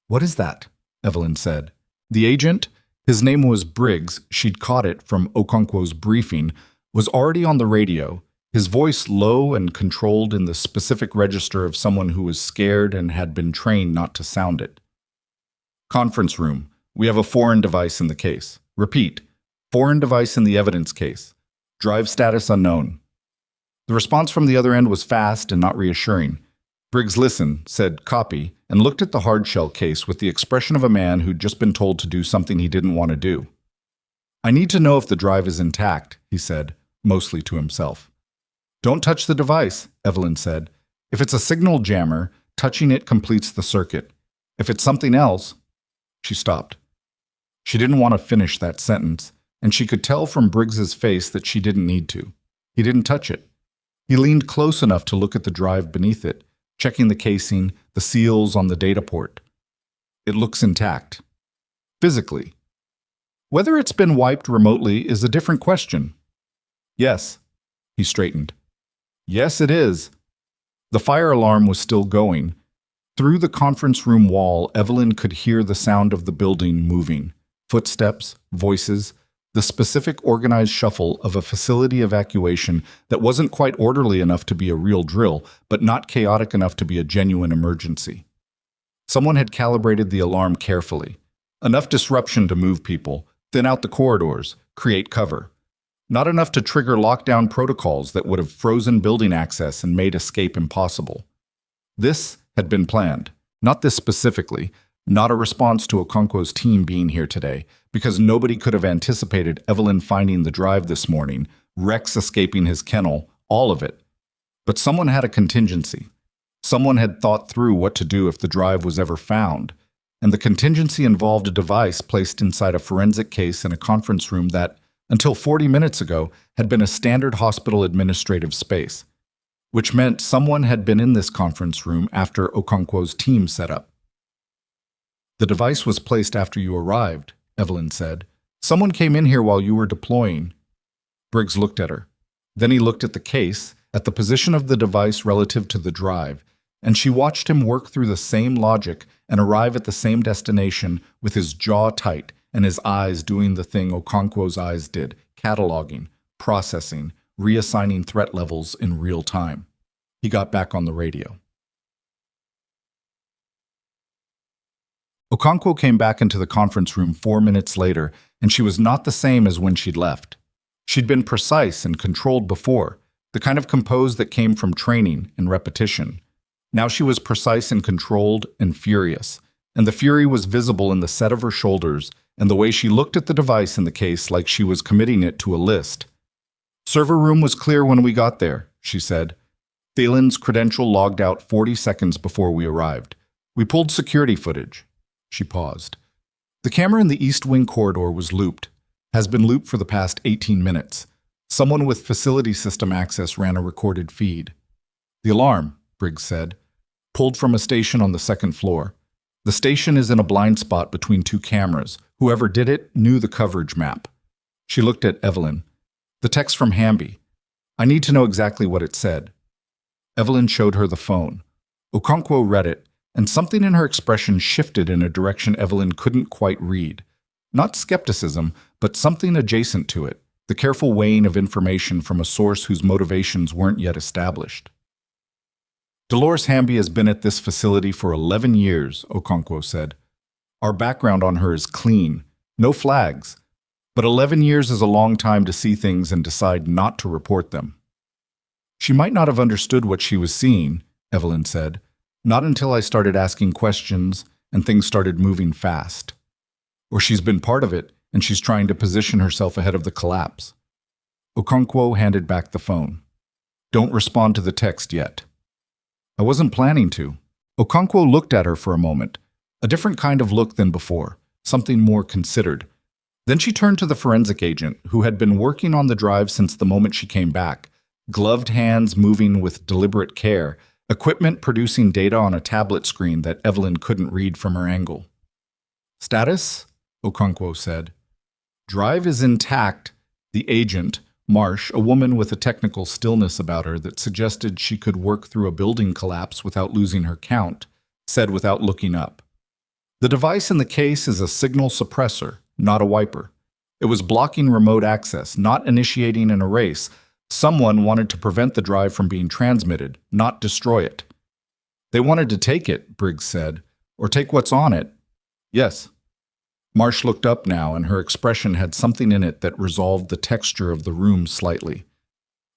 "What is that?" Evelyn said. The agent, his name was Briggs, she'd caught it from Okonkwo's briefing, was already on the radio, his voice low and controlled in the specific register of someone who was scared and had been trained not to sound it. "Conference room. We have a foreign device in the case. Repeat. Foreign device in the evidence case. Drive status unknown." The response from the other end was fast and not reassuring. Briggs listened, said "copy," and looked at the hard-shell case with the expression of a man who'd just been told to do something he didn't want to do. "I need to know if the drive is intact," he said, mostly to himself. "Don't touch the device," Evelyn said. "If it's a signal jammer, touching it completes the circuit. If it's something else—" She stopped. She didn't want to finish that sentence, and she could tell from Briggs's face that she didn't need to. He didn't touch it. He leaned close enough to look at the drive beneath it, checking the casing, the seals on the data port. "It looks intact. Physically. Whether it's been wiped remotely is a different question." "Yes." He straightened. "Yes, it is." The fire alarm was still going. Through the conference room wall, Evelyn could hear the sound of the building moving. Footsteps, voices, the specific organized shuffle of a facility evacuation that wasn't quite orderly enough to be a real drill, but not chaotic enough to be a genuine emergency. Someone had calibrated the alarm carefully. Enough disruption to move people, thin out the corridors, create cover. Not enough to trigger lockdown protocols that would have frozen building access and made escape impossible. This had been planned. Not this specifically, not a response to Okonkwo's team being here today, because nobody could have anticipated Evelyn finding the drive this morning, Rex escaping his kennel, all of it. But someone had a contingency. Someone had thought through what to do if the drive was ever found, and the contingency involved a device placed inside a forensic case in a conference room that, until 40 minutes ago, had been a standard hospital administrative space, which meant someone had been in this conference room after Okonkwo's team set up. "The device was placed after you arrived," Evelyn said. "Someone came in here while you were deploying." Briggs looked at her. Then he looked at the case, at the position of the device relative to the drive, and she watched him work through the same logic and arrive at the same destination with his jaw tight and his eyes doing the thing Okonkwo's eyes did, cataloging, processing, reassigning threat levels in real time. He got back on the radio. Okonkwo came back into the conference room 4 minutes later, and she was not the same as when she'd left. She'd been precise and controlled before, the kind of composed that came from training and repetition. Now she was precise and controlled and furious, and the fury was visible in the set of her shoulders and the way she looked at the device in the case like she was committing it to a list. "Server room was clear when we got there," she said. "Thalen's credential logged out 40 seconds before we arrived. We pulled security footage." She paused. The camera in the East Wing corridor was looped. Has been looped for the past 18 minutes. Someone with facility system access ran a recorded feed. The alarm, Briggs said, pulled from a station on the second floor. The station is in a blind spot between two cameras. Whoever did it knew the coverage map. She looked at Evelyn. The text from Hamby. I need to know exactly what it said. Evelyn showed her the phone. Okonkwo read it, and something in her expression shifted in a direction Evelyn couldn't quite read. Not skepticism, but something adjacent to it, the careful weighing of information from a source whose motivations weren't yet established. Dolores Hamby has been at this facility for 11 years, Okonkwo said. Our background on her is clean, no flags, but 11 years is a long time to see things and decide not to report them. She might not have understood what she was seeing, Evelyn said, not until I started asking questions and things started moving fast. Or she's been part of it and she's trying to position herself ahead of the collapse. Okonkwo handed back the phone. Don't respond to the text yet. I wasn't planning to. Okonkwo looked at her for a moment, a different kind of look than before, something more considered. Then she turned to the forensic agent, who had been working on the drive since the moment she came back, gloved hands moving with deliberate care, equipment producing data on a tablet screen that Evelyn couldn't read from her angle. Status? Okonkwo said. Drive is intact. The agent, Marsh, a woman with a technical stillness about her that suggested she could work through a building collapse without losing her count, said without looking up. The device in the case is a signal suppressor, not a wiper. It was blocking remote access, not initiating an erase. Someone wanted to prevent the drive from being transmitted, not destroy it. They wanted to take it, Briggs said, or take what's on it. Yes. Marsh looked up now, and her expression had something in it that resolved the texture of the room slightly.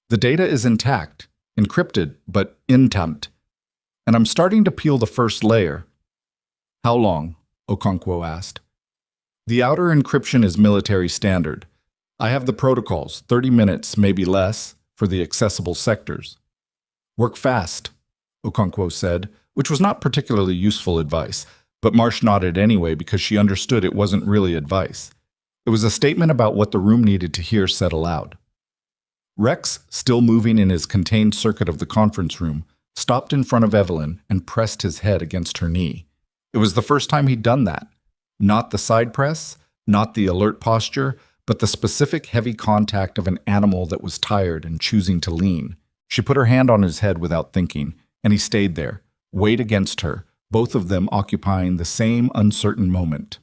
The data is intact, encrypted, but intact. And I'm starting to peel the first layer. How long? Okonkwo asked. The outer encryption is military standard. I have the protocols, 30 minutes, maybe less, for the accessible sectors. Work fast, Okonkwo said, which was not particularly useful advice, but Marsh nodded anyway because she understood it wasn't really advice. It was a statement about what the room needed to hear said aloud. Rex, still moving in his contained circuit of the conference room, stopped in front of Evelyn and pressed his head against her knee. It was the first time he'd done that. Not the side press, not the alert posture, but the specific heavy contact of an animal that was tired and choosing to lean. She put her hand on his head without thinking, and he stayed there, weight against her, both of them occupying the same uncertain moment.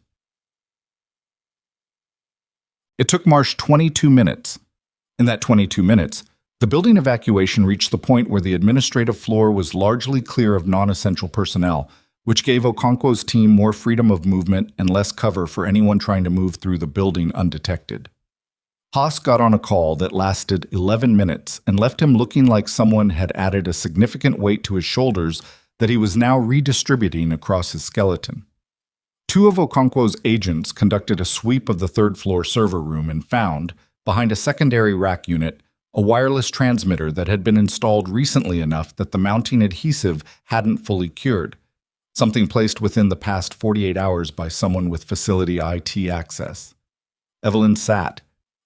It took Marsh 22 minutes. In that 22 minutes, the building evacuation reached the point where the administrative floor was largely clear of non-essential personnel, which gave Okonkwo's team more freedom of movement and less cover for anyone trying to move through the building undetected. Haas got on a call that lasted 11 minutes and left him looking like someone had added a significant weight to his shoulders that he was now redistributing across his skeleton. Two of Okonkwo's agents conducted a sweep of the third-floor server room and found, behind a secondary rack unit, a wireless transmitter that had been installed recently enough that the mounting adhesive hadn't fully cured, something placed within the past 48 hours by someone with facility IT access. Evelyn sat.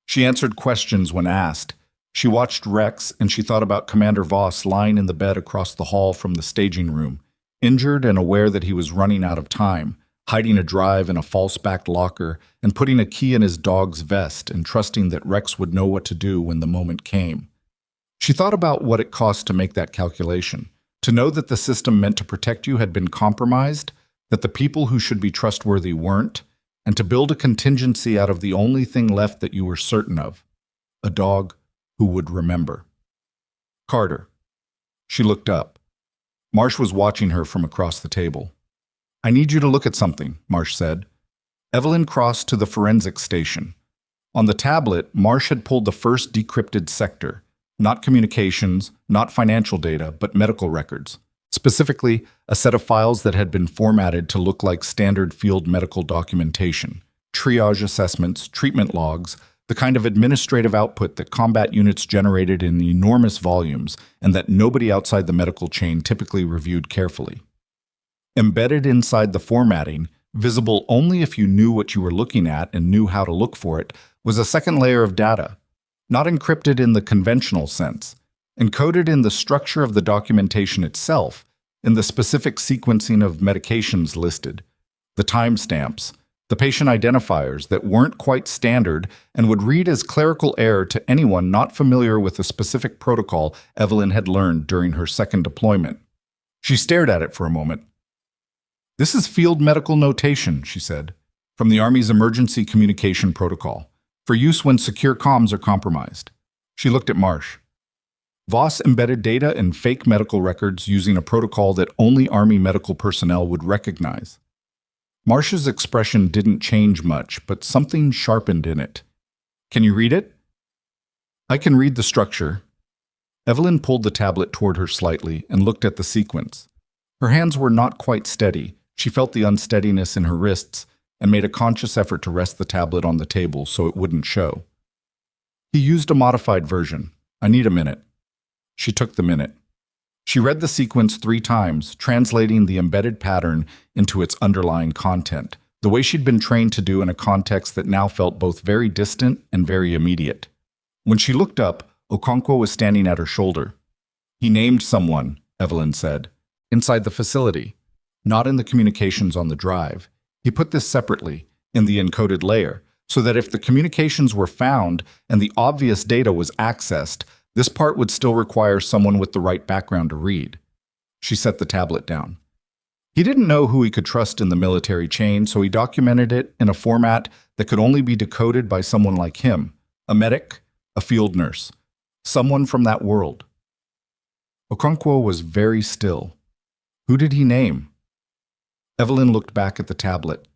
She answered questions when asked. She watched Rex, and she thought about Commander Voss lying in the bed across the hall from the staging room, injured and aware that he was running out of time, hiding a drive in a false-backed locker and putting a key in his dog's vest and trusting that Rex would know what to do when the moment came. She thought about what it cost to make that calculation, to know that the system meant to protect you had been compromised, that the people who should be trustworthy weren't, and to build a contingency out of the only thing left that you were certain of, a dog who would remember. Carter. She looked up. Marsh was watching her from across the table. I need you to look at something, Marsh said. Evelyn crossed to the forensics station. On the tablet, Marsh had pulled the first decrypted sector, not communications, not financial data, but medical records. Specifically, a set of files that had been formatted to look like standard field medical documentation, triage assessments, treatment logs, the kind of administrative output that combat units generated in enormous volumes and that nobody outside the medical chain typically reviewed carefully. Embedded inside the formatting, visible only if you knew what you were looking at and knew how to look for it, was a second layer of data, not encrypted in the conventional sense, encoded in the structure of the documentation itself, in the specific sequencing of medications listed, the timestamps, the patient identifiers that weren't quite standard and would read as clerical error to anyone not familiar with the specific protocol Evelyn had learned during her second deployment. She stared at it for a moment. "This is field medical notation," she said, "from the Army's emergency communication protocol, for use when secure comms are compromised." She looked at Marsh. Voss embedded data in fake medical records using a protocol that only Army medical personnel would recognize. Marsh's expression didn't change much, but something sharpened in it. "Can you read it?" "I can read the structure." Evelyn pulled the tablet toward her slightly and looked at the sequence. Her hands were not quite steady. She felt the unsteadiness in her wrists and made a conscious effort to rest the tablet on the table so it wouldn't show. "He used a modified version. I need a minute." She took the minute. She read the sequence 3 times, translating the embedded pattern into its underlying content, the way she'd been trained to do in a context that now felt both very distant and very immediate. When she looked up, Okonkwo was standing at her shoulder. "He named someone," Evelyn said, "inside the facility, not in the communications on the drive. He put this separately, in the encoded layer, so that if the communications were found and the obvious data was accessed, this part would still require someone with the right background to read." She set the tablet down. He didn't know who he could trust in the military chain, so he documented it in a format that could only be decoded by someone like him, a medic, a field nurse, someone from that world. Okonkwo was very still. Who did he name? Evelyn looked back at the tablet.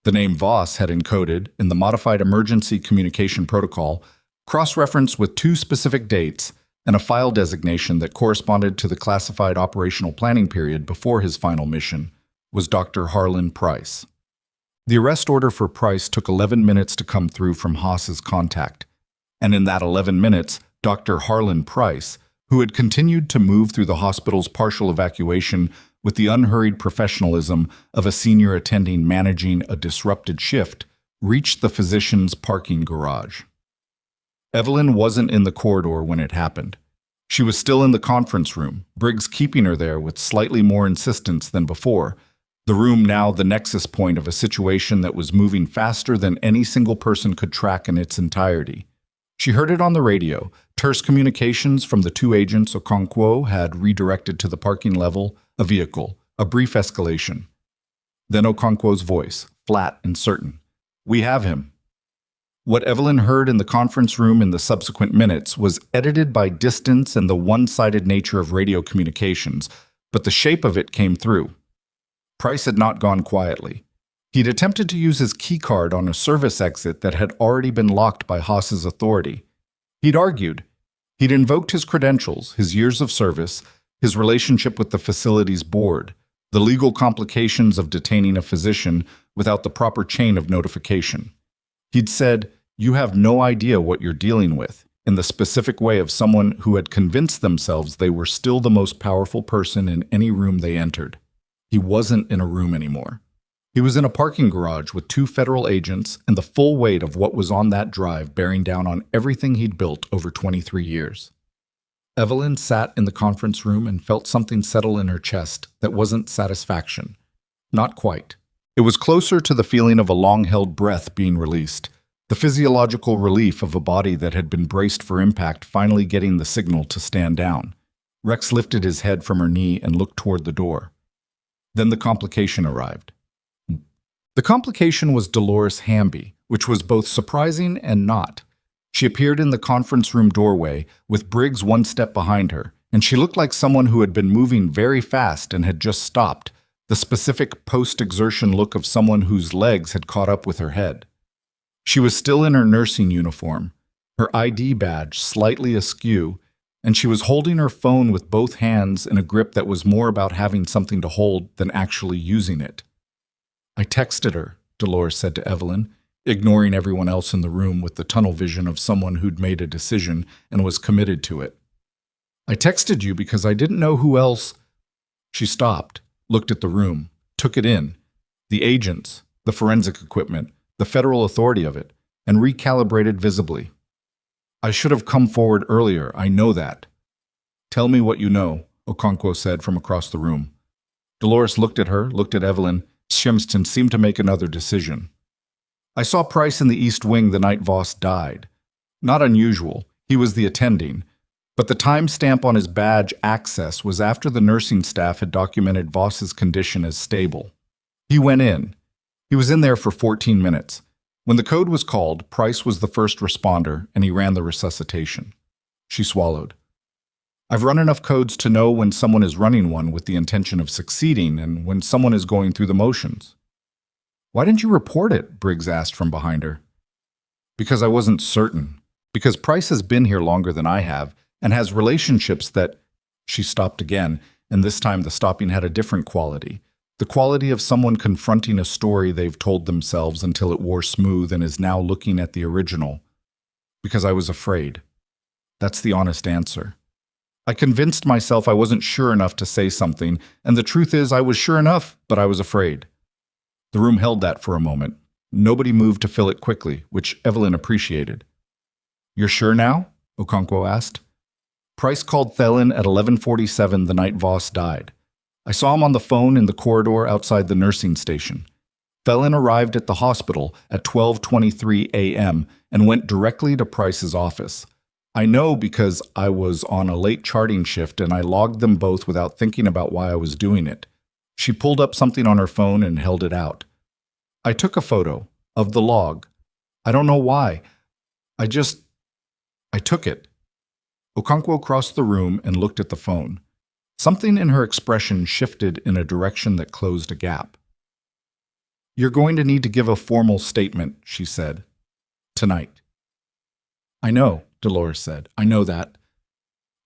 The name Voss had encoded in the modified emergency communication protocol, cross-referenced with 2 specific dates and a file designation that corresponded to the classified operational planning period before his final mission, was Dr. Harlan Price. The arrest order for Price took 11 minutes to come through from Haas's contact, and in that 11 minutes, Dr. Harlan Price, who had continued to move through the hospital's partial evacuation with the unhurried professionalism of a senior attending managing a disrupted shift, reached the physician's parking garage. Evelyn wasn't in the corridor when it happened. She was still in the conference room, Briggs keeping her there with slightly more insistence than before, the room now the nexus point of a situation that was moving faster than any single person could track in its entirety. She heard it on the radio, terse communications from the 2 agents Okonkwo had redirected to the parking level, a vehicle, a brief escalation. Then Okonkwo's voice, flat and certain. "We have him." What Evelyn heard in the conference room in the subsequent minutes was edited by distance and the one-sided nature of radio communications, but the shape of it came through. Price had not gone quietly. He'd attempted to use his keycard on a service exit that had already been locked by Haas's authority. He'd argued. He'd invoked his credentials, his years of service, his relationship with the facility's board, the legal complications of detaining a physician without the proper chain of notification. He'd said, "You have no idea what you're dealing with," in the specific way of someone who had convinced themselves they were still the most powerful person in any room they entered. He wasn't in a room anymore. He was in a parking garage with 2 federal agents and the full weight of what was on that drive bearing down on everything he'd built over 23 years. Evelyn sat in the conference room and felt something settle in her chest that wasn't satisfaction. Not quite. It was closer to the feeling of a long-held breath being released, the physiological relief of a body that had been braced for impact finally getting the signal to stand down. Rex lifted his head from her knee and looked toward the door. Then the complication arrived. The complication was Dolores Hamby, which was both surprising and not. She appeared in the conference room doorway, with Briggs 1 step behind her, and she looked like someone who had been moving very fast and had just stopped, the specific post-exertion look of someone whose legs had caught up with her head. She was still in her nursing uniform, her ID badge slightly askew, and she was holding her phone with both hands in a grip that was more about having something to hold than actually using it. "I texted her," Dolores said to Evelyn, ignoring everyone else in the room with the tunnel vision of someone who'd made a decision and was committed to it. "I texted you because I didn't know who else—" She stopped, looked at the room, took it in. The agents, the forensic equipment, the federal authority of it, and recalibrated visibly. I should have come forward earlier, I know that. Tell me what you know, Okonkwo said from across the room. Dolores looked at her, looked at Evelyn. Shemston seemed to make another decision. I saw Price in the East Wing the night Voss died. Not unusual, he was the attending, but the timestamp on his badge access was after the nursing staff had documented Voss's condition as stable. He went in. He was in there for 14 minutes. When the code was called, Price was the first responder, and he ran the resuscitation. She swallowed. I've run enough codes to know when someone is running one with the intention of succeeding and when someone is going through the motions. Why didn't you report it? Briggs asked from behind her. Because I wasn't certain. Because Price has been here longer than I have and has relationships that… She stopped again, and this time the stopping had a different quality. The quality of someone confronting a story they've told themselves until it wore smooth and is now looking at the original. Because I was afraid. That's the honest answer. I convinced myself I wasn't sure enough to say something, and the truth is I was sure enough, but I was afraid. The room held that for a moment. Nobody moved to fill it quickly, which Evelyn appreciated. You're sure now? Okonkwo asked. Price called Thelen at 11:47 the night Voss died. I saw him on the phone in the corridor outside the nursing station. Thelen arrived at the hospital at 12:23 a.m. and went directly to Price's office. I know because I was on a late charting shift and I logged them both without thinking about why I was doing it. She pulled up something on her phone and held it out. I took a photo of the log. I don't know why. I took it. Okonkwo crossed the room and looked at the phone. Something in her expression shifted in a direction that closed a gap. You're going to need to give a formal statement, she said. Tonight. I know, Dolores said. I know that.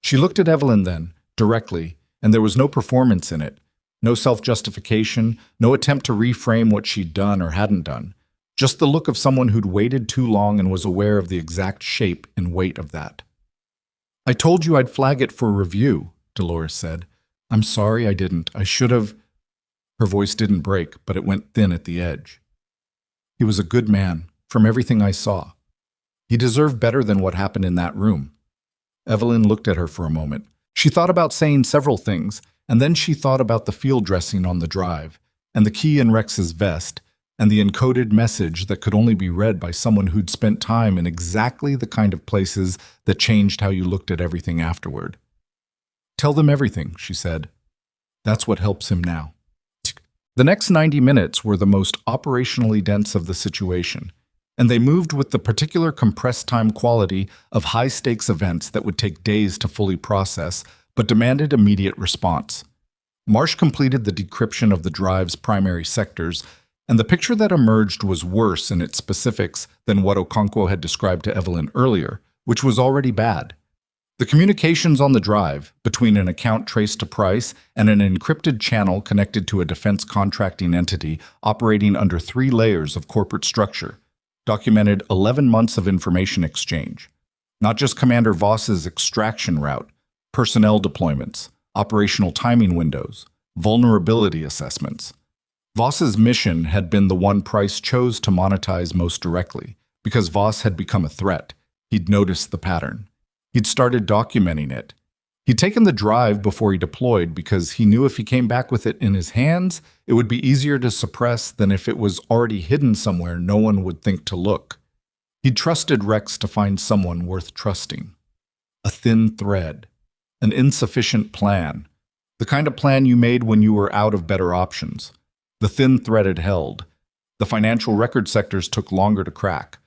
She looked at Evelyn then, directly, and there was no performance in it. No self-justification, no attempt to reframe what she'd done or hadn't done. Just the look of someone who'd waited too long and was aware of the exact shape and weight of that. I told you I'd flag it for review, Dolores said. I'm sorry I didn't. I should have… Her voice didn't break, but it went thin at the edge. He was a good man, from everything I saw. He deserved better than what happened in that room. Evelyn looked at her for a moment. She thought about saying several things, and then she thought about the field dressing on the drive, and the key in Rex's vest, and the encoded message that could only be read by someone who'd spent time in exactly the kind of places that changed how you looked at everything afterward. Tell them everything, she said. That's what helps him now. The next 90 minutes were the most operationally dense of the situation, and they moved with the particular compressed time quality of high-stakes events that would take days to fully process, but demanded immediate response. Marsh completed the decryption of the drive's primary sectors, and the picture that emerged was worse in its specifics than what Okonkwo had described to Evelyn earlier, which was already bad. The communications on the drive, between an account traced to Price and an encrypted channel connected to a defense contracting entity operating under 3 layers of corporate structure, documented 11 months of information exchange. Not just Commander Voss's extraction route, personnel deployments, operational timing windows, vulnerability assessments. Voss's mission had been the one Price chose to monetize most directly, because Voss had become a threat. He'd noticed the pattern. He'd started documenting it. He'd taken the drive before he deployed because he knew if he came back with it in his hands, it would be easier to suppress than if it was already hidden somewhere no one would think to look. He'd trusted Rex to find someone worth trusting. A thin thread. An insufficient plan. The kind of plan you made when you were out of better options. The thin thread had held. The financial record sectors took longer to crack.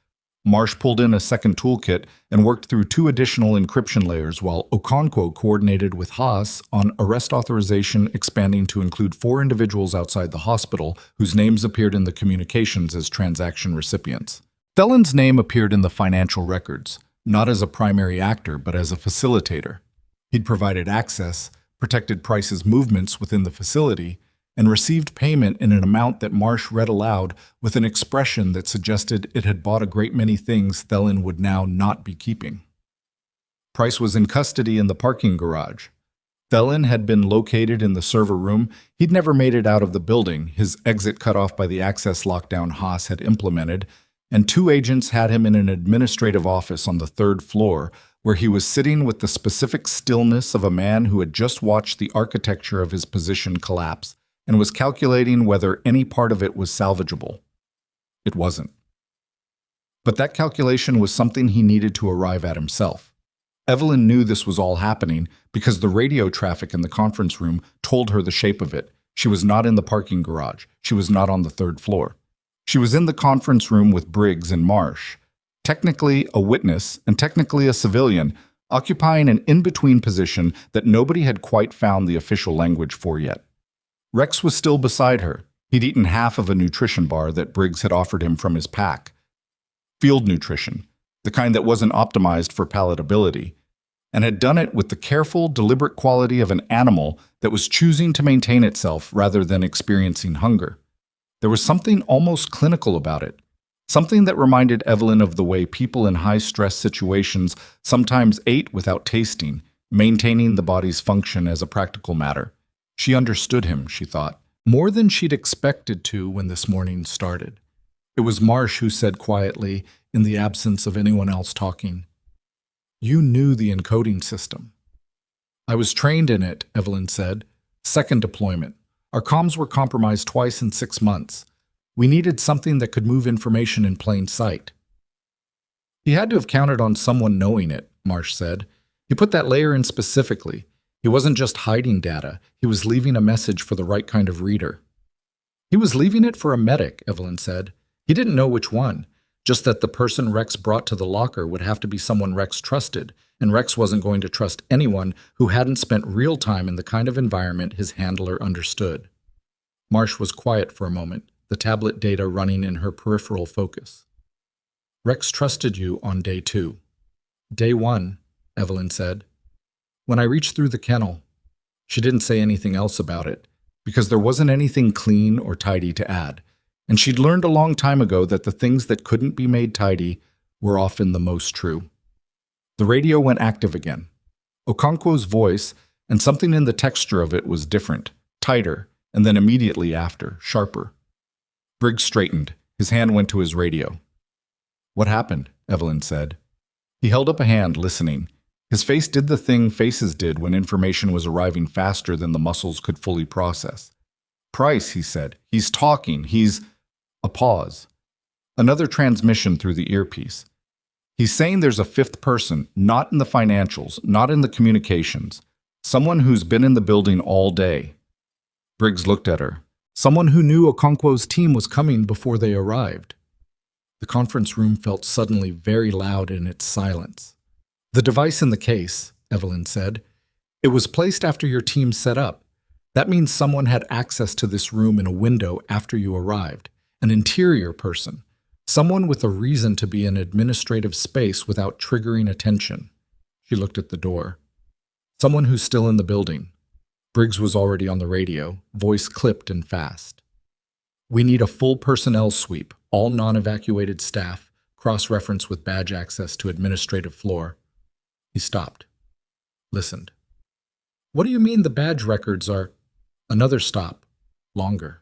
Marsh pulled in a second toolkit and worked through 2 additional encryption layers while Okonkwo coordinated with Haas on arrest authorization expanding to include 4 individuals outside the hospital whose names appeared in the communications as transaction recipients. Thelen's name appeared in the financial records, not as a primary actor but as a facilitator. He'd provided access, protected Price's movements within the facility, and received payment in an amount that Marsh read aloud with an expression that suggested it had bought a great many things Thelen would now not be keeping. Price was in custody in the parking garage. Thelen had been located in the server room. He'd never made it out of the building, his exit cut off by the access lockdown Haas had implemented, and two agents had him in an administrative office on the third floor, where he was sitting with the specific stillness of a man who had just watched the architecture of his position collapse and was calculating whether any part of it was salvageable. It wasn't. But that calculation was something he needed to arrive at himself. Evelyn knew this was all happening because the radio traffic in the conference room told her the shape of it. She was not in the parking garage. She was not on the third floor. She was in the conference room with Briggs and Marsh, technically a witness and technically a civilian, occupying an in-between position that nobody had quite found the official language for yet. Rex was still beside her. He'd eaten half of a nutrition bar that Briggs had offered him from his pack. Field nutrition, the kind that wasn't optimized for palatability, and had done it with the careful, deliberate quality of an animal that was choosing to maintain itself rather than experiencing hunger. There was something almost clinical about it, something that reminded Evelyn of the way people in high-stress situations sometimes ate without tasting, maintaining the body's function as a practical matter. She understood him, she thought, more than she'd expected to when this morning started. It was Marsh who said quietly, in the absence of anyone else talking, "You knew the encoding system." "I was trained in it," Evelyn said. "Second deployment. Our comms were compromised twice in 6 months. We needed something that could move information in plain sight." "He had to have counted on someone knowing it," Marsh said. "He put that layer in specifically. He wasn't just hiding data. He was leaving a message for the right kind of reader." "He was leaving it for a medic," Evelyn said. "He didn't know which one. Just that the person Rex brought to the locker would have to be someone Rex trusted, and Rex wasn't going to trust anyone who hadn't spent real time in the kind of environment his handler understood." Marsh was quiet for a moment, the tablet data running in her peripheral focus. "Rex trusted you on day 2. "Day 1, Evelyn said. "When I reached through the kennel." She didn't say anything else about it, because there wasn't anything clean or tidy to add. And she'd learned a long time ago that the things that couldn't be made tidy were often the most true. The radio went active again. Okonkwo's voice, and something in the texture of it was different, tighter, and then immediately after, sharper. Briggs straightened. His hand went to his radio. "What happened?" Evelyn said. He held up a hand, listening. His face did the thing faces did when information was arriving faster than the muscles could fully process. "Price," he said. "He's talking. He's—" A pause. Another transmission through the earpiece. "He's saying there's a fifth person, not in the financials, not in the communications. Someone who's been in the building all day." Briggs looked at her. Someone who knew Okonkwo's team was coming before they arrived. The conference room felt suddenly very loud in its silence. "The device in the case," Evelyn said. "It was placed after your team set up. That means someone had access to this room in a window after you arrived. An interior person. Someone with a reason to be in administrative space without triggering attention." She looked at the door. "Someone who's still in the building." Briggs was already on the radio, voice clipped and fast. "We need a full personnel sweep, all non-evacuated staff, cross-reference with badge access to administrative floor." He stopped. Listened. "What do you mean the badge records are—" Another stop. Longer.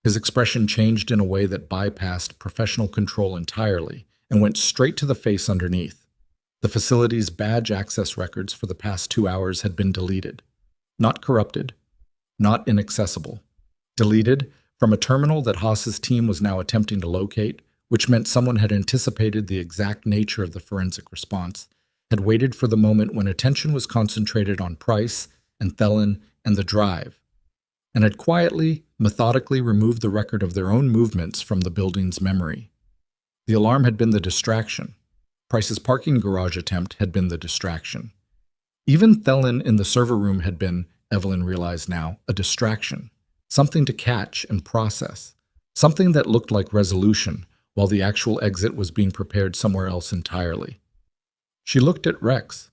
His expression changed in a way that bypassed professional control entirely and went straight to the face underneath. The facility's badge access records for the past 2 hours had been deleted. Not corrupted. Not inaccessible. Deleted from a terminal that Haas's team was now attempting to locate, which meant someone had anticipated the exact nature of the forensic response, had waited for the moment when attention was concentrated on Price and Thelen and the drive, and had quietly, methodically removed the record of their own movements from the building's memory. The alarm had been the distraction. Price's parking garage attempt had been the distraction. Even Thelen in the server room had been, Evelyn realized now, a distraction, something to catch and process, something that looked like resolution, while the actual exit was being prepared somewhere else entirely. She looked at Rex.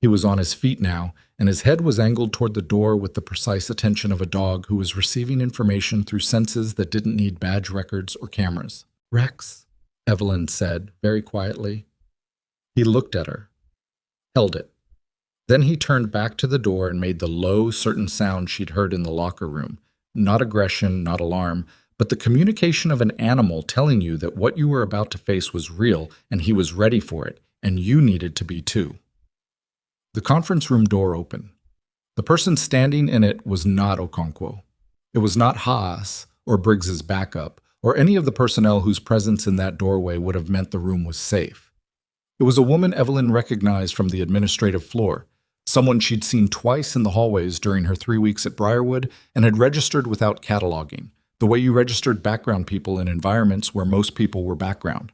He was on his feet now, and his head was angled toward the door with the precise attention of a dog who was receiving information through senses that didn't need badge records or cameras. "Rex," Evelyn said, very quietly. He looked at her. Held it. Then he turned back to the door and made the low, certain sound she'd heard in the locker room. Not aggression, not alarm, but the communication of an animal telling you that what you were about to face was real and he was ready for it, and you needed to be too. The conference room door opened. The person standing in it was not Okonkwo. It was not Haas or Briggs's backup, or any of the personnel whose presence in that doorway would have meant the room was safe. It was a woman Evelyn recognized from the administrative floor, someone she'd seen twice in the hallways during her 3 weeks at Briarwood and had registered without cataloging, the way you registered background people in environments where most people were background.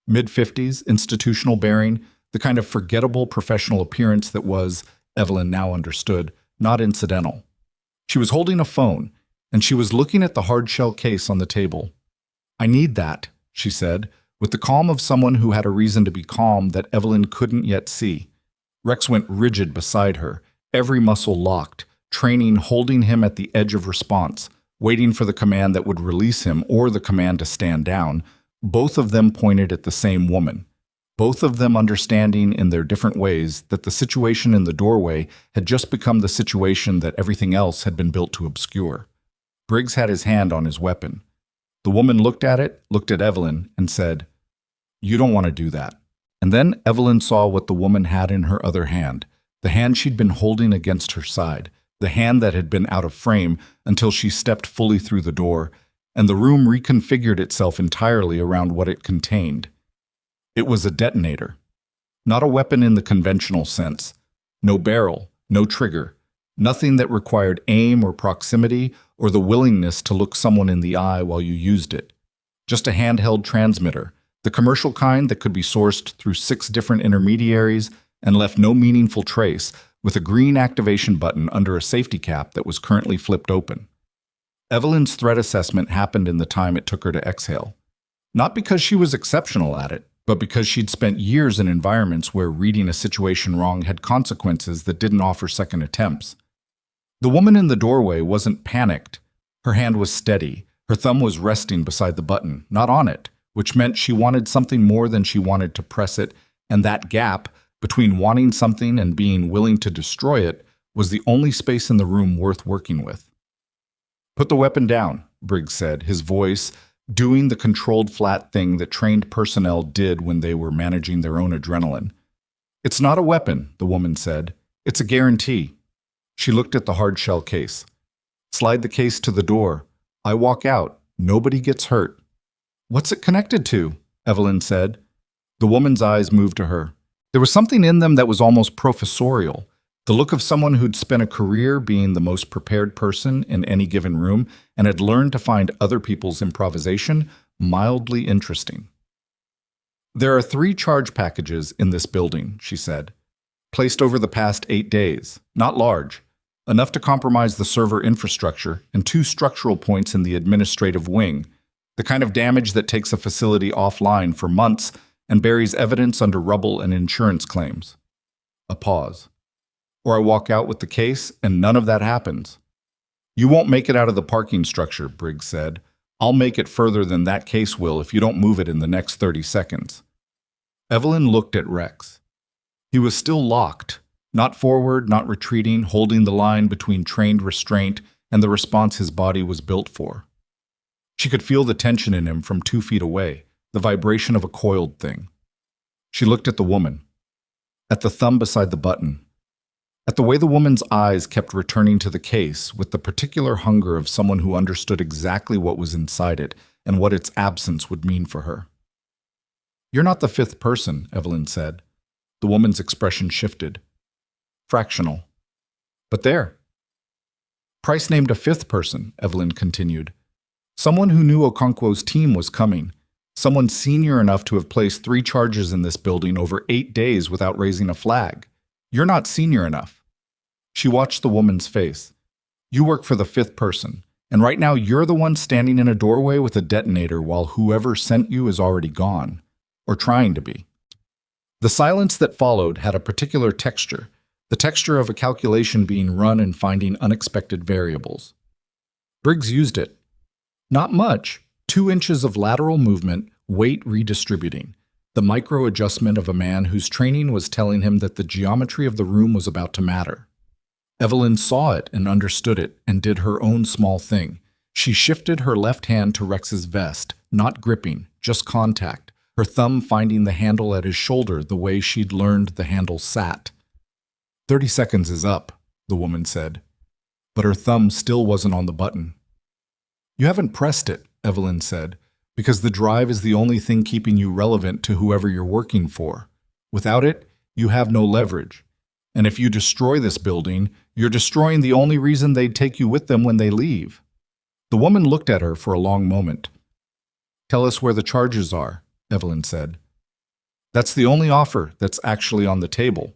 Mid-50s, institutional bearing, the kind of forgettable professional appearance that was, Evelyn now understood, not incidental. She was holding a phone, and she was looking at the hard-shell case on the table. "I need that," she said, with the calm of someone who had a reason to be calm that Evelyn couldn't yet see. Rex went rigid beside her, every muscle locked, training holding him at the edge of response, waiting for the command that would release him or the command to stand down. Both of them pointed at the same woman. Both of them understanding in their different ways that the situation in the doorway had just become the situation that everything else had been built to obscure. Briggs had his hand on his weapon. The woman looked at it, looked at Evelyn, and said, "You don't want to do that." And then Evelyn saw what the woman had in her other hand, the hand she'd been holding against her side, the hand that had been out of frame until she stepped fully through the door, and the room reconfigured itself entirely around what it contained. It was a detonator. Not a weapon in the conventional sense. No barrel, no trigger, nothing that required aim or proximity or the willingness to look someone in the eye while you used it. Just a handheld transmitter, the commercial kind that could be sourced through 6 different intermediaries and left no meaningful trace, with a green activation button under a safety cap that was currently flipped open. Evelyn's threat assessment happened in the time it took her to exhale. Not because she was exceptional at it, but because she'd spent years in environments where reading a situation wrong had consequences that didn't offer second attempts. The woman in the doorway wasn't panicked. Her hand was steady. Her thumb was resting beside the button, not on it, which meant she wanted something more than she wanted to press it, and that gap between wanting something and being willing to destroy it was the only space in the room worth working with. "Put the weapon down," Briggs said, his voice doing the controlled flat thing that trained personnel did when they were managing their own adrenaline. "It's not a weapon," the woman said. "It's a guarantee." She looked at the hard-shell case. "Slide the case to the door. I walk out. Nobody gets hurt." "What's it connected to?" Evelyn said. The woman's eyes moved to her. There was something in them that was almost professorial, the look of someone who'd spent a career being the most prepared person in any given room and had learned to find other people's improvisation mildly interesting. "There are 3 charge packages in this building," she said, "placed over the past 8 days, not large, enough to compromise the server infrastructure, and 2 structural points in the administrative wing, the kind of damage that takes a facility offline for months and buries evidence under rubble and insurance claims." A pause. "Or I walk out with the case and none of that happens." "You won't make it out of the parking structure," Briggs said. "I'll make it further than that case will if you don't move it in the next 30 seconds. Evelyn looked at Rex. He was still locked, not forward, not retreating, holding the line between trained restraint and the response his body was built for. She could feel the tension in him from 2 feet away, the vibration of a coiled thing. She looked at the woman, at the thumb beside the button, at the way the woman's eyes kept returning to the case with the particular hunger of someone who understood exactly what was inside it and what its absence would mean for her. "You're not the 5th person," Evelyn said. The woman's expression shifted. "Fractional. But there." "Price named a 5th person," Evelyn continued. "Someone who knew Okonkwo's team was coming. Someone senior enough to have placed 3 charges in this building over 8 days without raising a flag. You're not senior enough." She watched the woman's face. "You work for the 5th person, and right now you're the one standing in a doorway with a detonator while whoever sent you is already gone, or trying to be." The silence that followed had a particular texture, the texture of a calculation being run and finding unexpected variables. Briggs used it. Not much, 2 inches of lateral movement, weight redistributing. the micro-adjustment of a man whose training was telling him that the geometry of the room was about to matter. Evelyn saw it and understood it and did her own small thing. She shifted her left hand to Rex's vest, not gripping, just contact, her thumb finding the handle at his shoulder the way she'd learned the handle sat. 30 seconds is up, the woman said, but her thumb still wasn't on the button. You haven't pressed it, Evelyn said, because the drive is the only thing keeping you relevant to whoever you're working for. Without it, you have no leverage. And if you destroy this building, you're destroying the only reason they'd take you with them when they leave. The woman looked at her for a long moment. Tell us where the charges are, Evelyn said. That's the only offer that's actually on the table.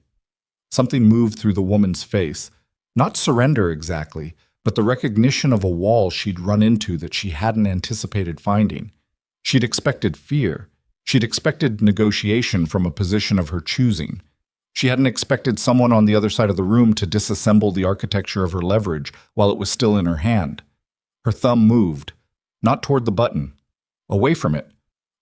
Something moved through the woman's face. Not surrender exactly, but the recognition of a wall she'd run into that she hadn't anticipated finding. She'd expected fear. She'd expected negotiation from a position of her choosing. She hadn't expected someone on the other side of the room to disassemble the architecture of her leverage while it was still in her hand. Her thumb moved, not toward the button, away from it,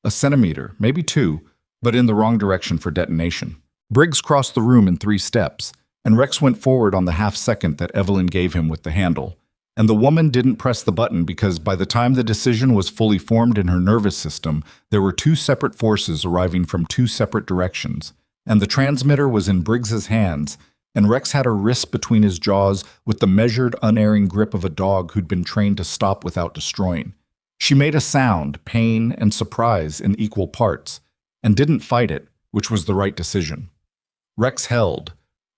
a centimeter, maybe 2, but in the wrong direction for detonation. Briggs crossed the room in 3 steps, and Rex went forward on the half-second that Evelyn gave him with the handle. And the woman didn't press the button because by the time the decision was fully formed in her nervous system, there were 2 separate forces arriving from 2 separate directions, and the transmitter was in Briggs's hands, and Rex had her wrist between his jaws with the measured, unerring grip of a dog who'd been trained to stop without destroying. She made a sound, pain and surprise in equal parts, and didn't fight it, which was the right decision. Rex held.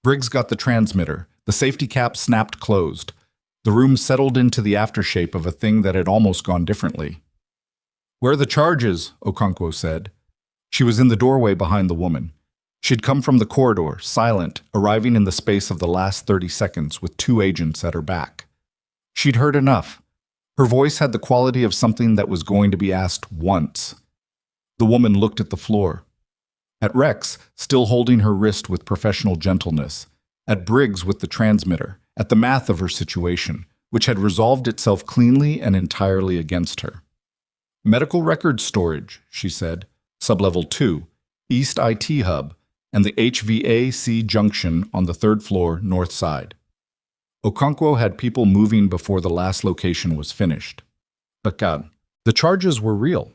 Briggs got the transmitter. The safety cap snapped closed. The room settled into the aftershape of a thing that had almost gone differently. Where are the charges? Okonkwo said. She was in the doorway behind the woman. She'd come from the corridor, silent, arriving in the space of the last 30 seconds with 2 agents at her back. She'd heard enough. Her voice had the quality of something that was going to be asked once. The woman looked at the floor. At Rex, still holding her wrist with professional gentleness. At Briggs with the transmitter. At the math of her situation, which had resolved itself cleanly and entirely against her. Medical record storage, she said. Sublevel 2, East IT Hub, and the HVAC junction on the 3rd floor, north side. Okonkwo had people moving before the last location was finished. But God, the charges were real.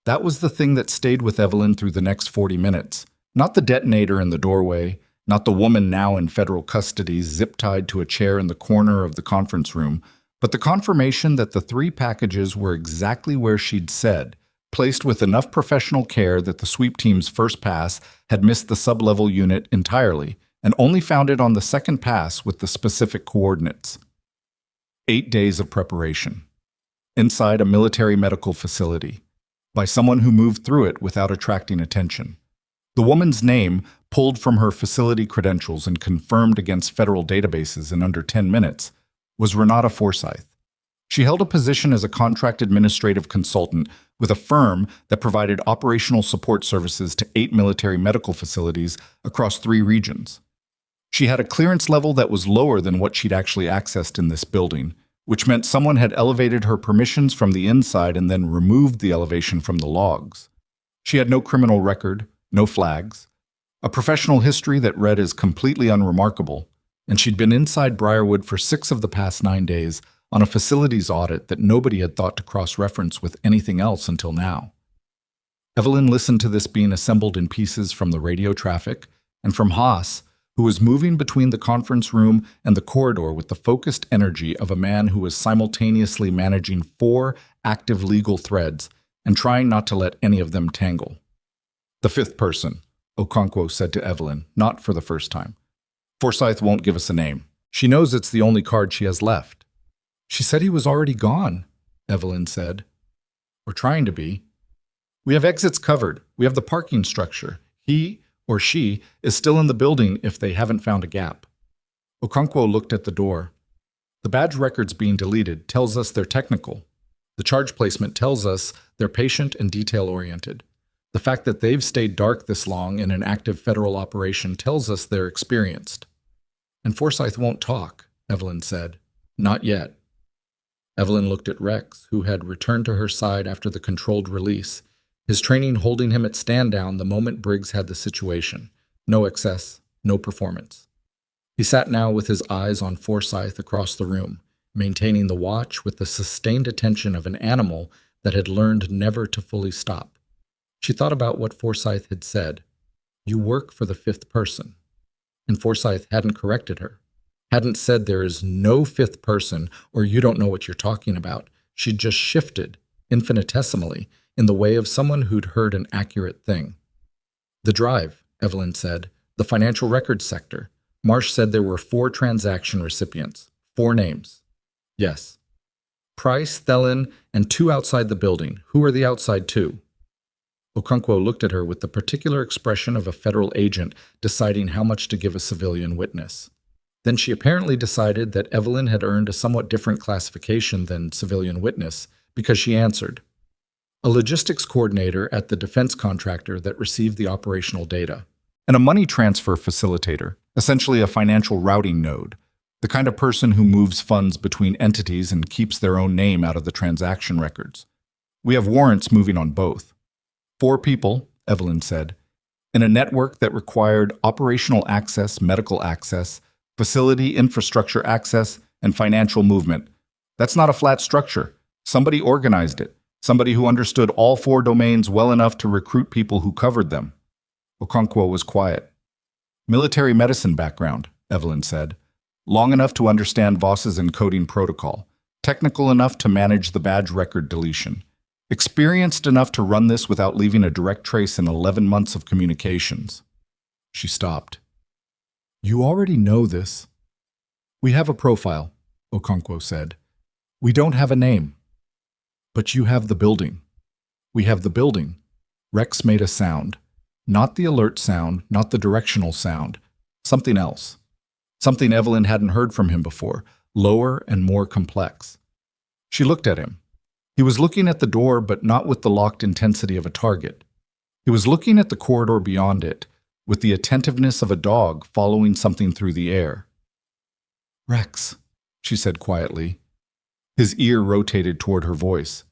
That was the thing that stayed with Evelyn through the next 40 minutes. Not the detonator in the doorway, not the woman now in federal custody zip-tied to a chair in the corner of the conference room, but the confirmation that the 3 packages were exactly where she'd said, placed with enough professional care that the sweep team's first pass had missed the sub-level unit entirely and only found it on the second pass with the specific coordinates. 8 days of preparation. Inside a military medical facility. By someone who moved through it without attracting attention. The woman's name, pulled from her facility credentials and confirmed against federal databases in under 10 minutes, was Renata Forsyth. She held a position as a contract administrative consultant with a firm that provided operational support services to 8 military medical facilities across 3 regions. She had a clearance level that was lower than what she'd actually accessed in this building, which meant someone had elevated her permissions from the inside and then removed the elevation from the logs. She had no criminal record, no flags, a professional history that read as completely unremarkable, and she'd been inside Briarwood for 6 of the past 9 days on a facilities audit that nobody had thought to cross-reference with anything else until now. Evelyn listened to this being assembled in pieces from the radio traffic and from Haas, who was moving between the conference room and the corridor with the focused energy of a man who was simultaneously managing 4 active legal threads and trying not to let any of them tangle. The 5th person, Okonkwo said to Evelyn, not for the first time. Forsyth won't give us a name. She knows it's the only card she has left. She said he was already gone, Evelyn said. Or trying to be. We have exits covered. We have the parking structure. He or she is still in the building if they haven't found a gap. Okonkwo looked at the door. The badge records being deleted tells us they're technical. The charge placement tells us they're patient and detail-oriented. The fact that they've stayed dark this long in an active federal operation tells us they're experienced. And Forsyth won't talk, Evelyn said. Not yet. Evelyn looked at Rex, who had returned to her side after the controlled release. his training holding him at stand down the moment Briggs had the situation. No excess, no performance. He sat now with his eyes on Forsyth across the room, maintaining the watch with the sustained attention of an animal that had learned never to fully stop. She thought about what Forsyth had said. You work for the fifth person. And Forsyth hadn't corrected her, hadn't said there is no fifth person or you don't know what you're talking about. She'd just shifted, infinitesimally, in the way of someone who'd heard an accurate thing. The drive, Evelyn said, the financial records sector. Marsh said there were 4 transaction recipients, 4 names. Yes. Price, Thelen, and 2 outside the building. Who are the outside 2? Okonkwo looked at her with the particular expression of a federal agent deciding how much to give a civilian witness. Then she apparently decided that Evelyn had earned a somewhat different classification than civilian witness because she answered. A logistics coordinator at the defense contractor that received the operational data, and a money transfer facilitator, essentially a financial routing node, the kind of person who moves funds between entities and keeps their own name out of the transaction records. We have warrants moving on both. 4 people, Evelyn said, in a network that required operational access, medical access, facility infrastructure access, and financial movement. That's not a flat structure. Somebody organized it. Somebody who understood all 4 domains well enough to recruit people who covered them. Okonkwo was quiet. Military medicine background, Evelyn said. Long enough to understand Voss's encoding protocol. Technical enough to manage the badge record deletion. Experienced enough to run this without leaving a direct trace in 11 months of communications. She stopped. You already know this. We have a profile, Okonkwo said. We don't have a name. But you have the building. We have the building. Rex made a sound. Not the alert sound, not the directional sound. Something else. Something Evelyn hadn't heard from him before, lower and more complex. She looked at him. He was looking at the door, but not with the locked intensity of a target. He was looking at the corridor beyond it, with the attentiveness of a dog following something through the air. Rex, she said quietly. His ear rotated toward her voice.